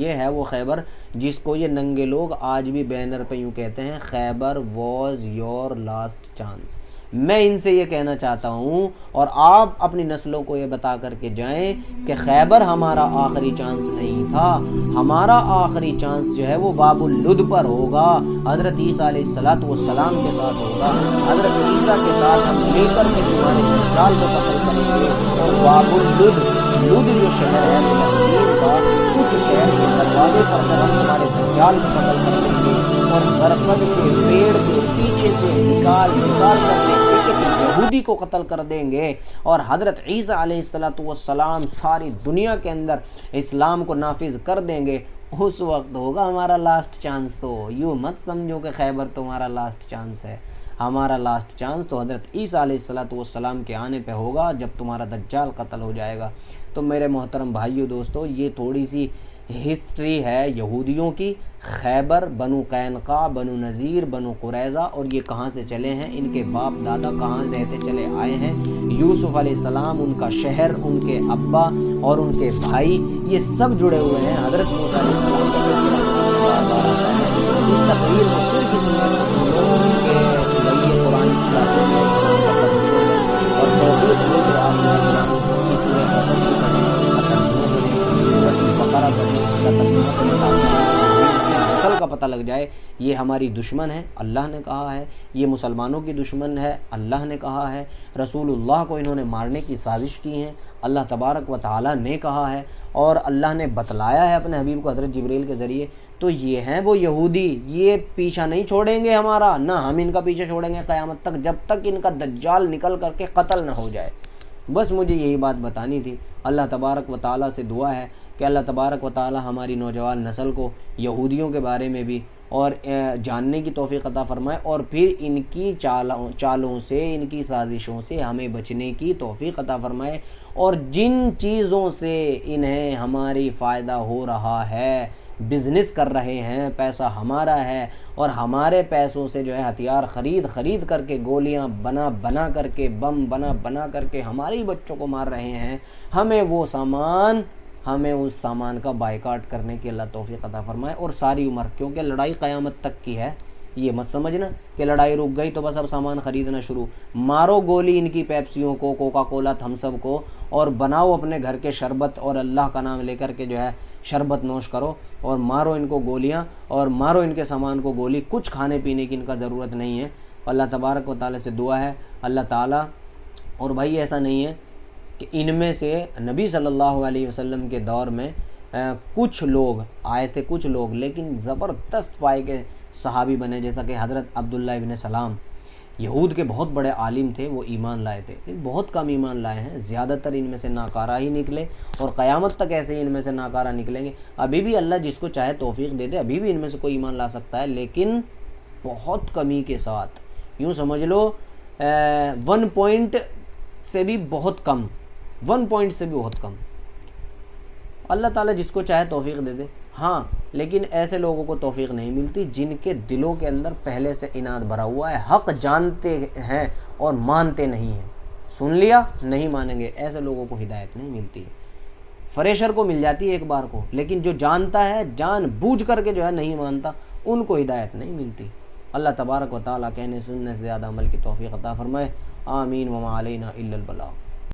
یہ ہے وہ خیبر جس کو یہ ننگے لوگ آج بھی بینر پہ یوں کہتے ہیں، خیبر واز یور لاسٹ چانس۔ میں ان سے یہ کہنا چاہتا ہوں اور آپ اپنی نسلوں کو یہ بتا کر کے جائیں کہ خیبر ہمارا آخری چانس نہیں تھا، ہمارا آخری چانس جو ہے وہ باب اللد پر ہوگا، حضرت عیسیٰ علیہ السلام کے ساتھ ہوگا۔ حضرت عیسیٰ کے ساتھ ہم مل کر کے تمہارے دجال کو قتل کریں گے، اور باب اللد جو شہر ہے فلسطین کا، اس شہر کے دروازے پر جب ہم تمہارے دجال کو قتل کر دیں گے اور برکت کے پیڑ کے پیچھے سے نکال کر یہودی کو قتل کر دیں گے، اور حضرت عیسیٰ علیہ السلام ساری دنیا کے اندر اسلام کو نافذ کر دیں گے، اس وقت ہوگا ہمارا لاسٹ چانس۔ تو یوں مت سمجھو کہ خیبر تمہارا لاسٹ چانس ہے، ہمارا لاسٹ چانس تو حضرت عیسیٰ علیہ السلام کے آنے پہ ہوگا جب تمہارا دجال قتل ہو جائے گا۔ تو میرے محترم بھائیو دوستو، یہ تھوڑی سی ہسٹری ہے یہودیوں کی، خیبر، بنو قینقاع، بنو نذیر، بنو قریظہ، اور یہ کہاں سے چلے ہیں، ان کے باپ دادا کہاں رہتے چلے آئے ہیں، یوسف علیہ السلام، ان کا شہر، ان کے ابا اور ان کے بھائی، یہ سب جڑے ہوئے ہیں حضرت موسیٰ علیہ السلام اس تقریر کو صرف اس لیے کہ قرآن کی باتیں اور توفیق ہو تو آپ اس لیے قصص بھی پڑھیں، بقرہ اصل کا پتہ لگ جائے۔ یہ ہماری دشمن ہے، اللہ نے کہا ہے، یہ مسلمانوں کی دشمن ہے، اللہ نے کہا ہے، رسول اللہ کو انہوں نے مارنے کی سازش کی ہے، اللہ تبارک و تعالیٰ نے کہا ہے، اور اللہ نے بتلایا ہے اپنے حبیب کو حضرت جبریل کے ذریعے۔ تو یہ ہیں وہ یہودی، یہ پیچھا نہیں چھوڑیں گے ہمارا، نہ ہم ان کا پیچھا چھوڑیں گے قیامت تک، جب تک ان کا دجال نکل کر کے قتل نہ ہو جائے۔ بس مجھے یہی بات بتانی تھی۔ اللہ تبارک و تعالیٰ سے دعا ہے کہ اللہ تبارک و تعالیٰ ہماری نوجوان نسل کو یہودیوں کے بارے میں بھی اور جاننے کی توفیق عطا فرمائے، اور پھر ان کی چالوں سے، ان کی سازشوں سے ہمیں بچنے کی توفیق عطا فرمائے، اور جن چیزوں سے انہیں ہماری فائدہ ہو رہا ہے، بزنس کر رہے ہیں، پیسہ ہمارا ہے، اور ہمارے پیسوں سے جو ہے ہتھیار خرید کر کے، گولیاں بنا کر کے، بم بنا کر کے ہمارے بچوں کو مار رہے ہیں، ہمیں اس سامان کا بائیکاٹ کرنے کی اللہ توفیق عطا فرمائے، اور ساری عمر، کیونکہ لڑائی قیامت تک کی ہے، یہ مت سمجھنا کہ لڑائی رک گئی تو بس اب سامان خریدنا شروع۔ مارو گولی ان کی پیپسیوں کو، کوکا کولا، تھمس اپ کو، اور بناؤ اپنے گھر کے شربت، اور اللہ کا نام لے کر کے جو ہے شربت نوش کرو، اور مارو ان کو گولیاں، اور مارو ان کے سامان کو گولی، کچھ کھانے پینے کی ان کا ضرورت نہیں ہے۔ اللہ تبارک و تعالیٰ سے دعا ہے، اللہ تعالیٰ، اور بھائی ایسا نہیں ہے کہ ان میں سے نبی صلی اللہ علیہ وسلم کے دور میں کچھ لوگ آئے تھے، کچھ لوگ لیکن زبردست پائے کے صحابی بنے، جیسا کہ حضرت عبداللہ ابن سلام، یہود کے بہت بڑے عالم تھے، وہ ایمان لائے تھے، بہت کم ایمان لائے ہیں، زیادہ تر ان میں سے ناکارہ ہی نکلے، اور قیامت تک ایسے ہی ان میں سے ناکارہ نکلیں گے۔ ابھی بھی اللہ جس کو چاہے توفیق دے دے، ابھی بھی ان میں سے کوئی ایمان لا سکتا ہے، لیکن بہت کمی کے ساتھ، یوں سمجھ لو 1 پوائنٹ سے بھی بہت کم، 1 پوائنٹ سے بھی بہت کم۔ اللہ تعالیٰ جس کو چاہے توفیق دے دے، ہاں، لیکن ایسے لوگوں کو توفیق نہیں ملتی جن کے دلوں کے اندر پہلے سے اناد بھرا ہوا ہے، حق جانتے ہیں اور مانتے نہیں ہیں، سن لیا نہیں مانیں گے، ایسے لوگوں کو ہدایت نہیں ملتی ہے۔ فریشر کو مل جاتی ہے ایک بار کو، لیکن جو جانتا ہے، جان بوجھ کر کے جو ہے نہیں مانتا، ان کو ہدایت نہیں ملتی۔ اللہ تبارک و تعالیٰ کہنے سننے سے زیادہ عمل کی توفیق عطا فرمائے، آمین، وما علینا الا البلاغ۔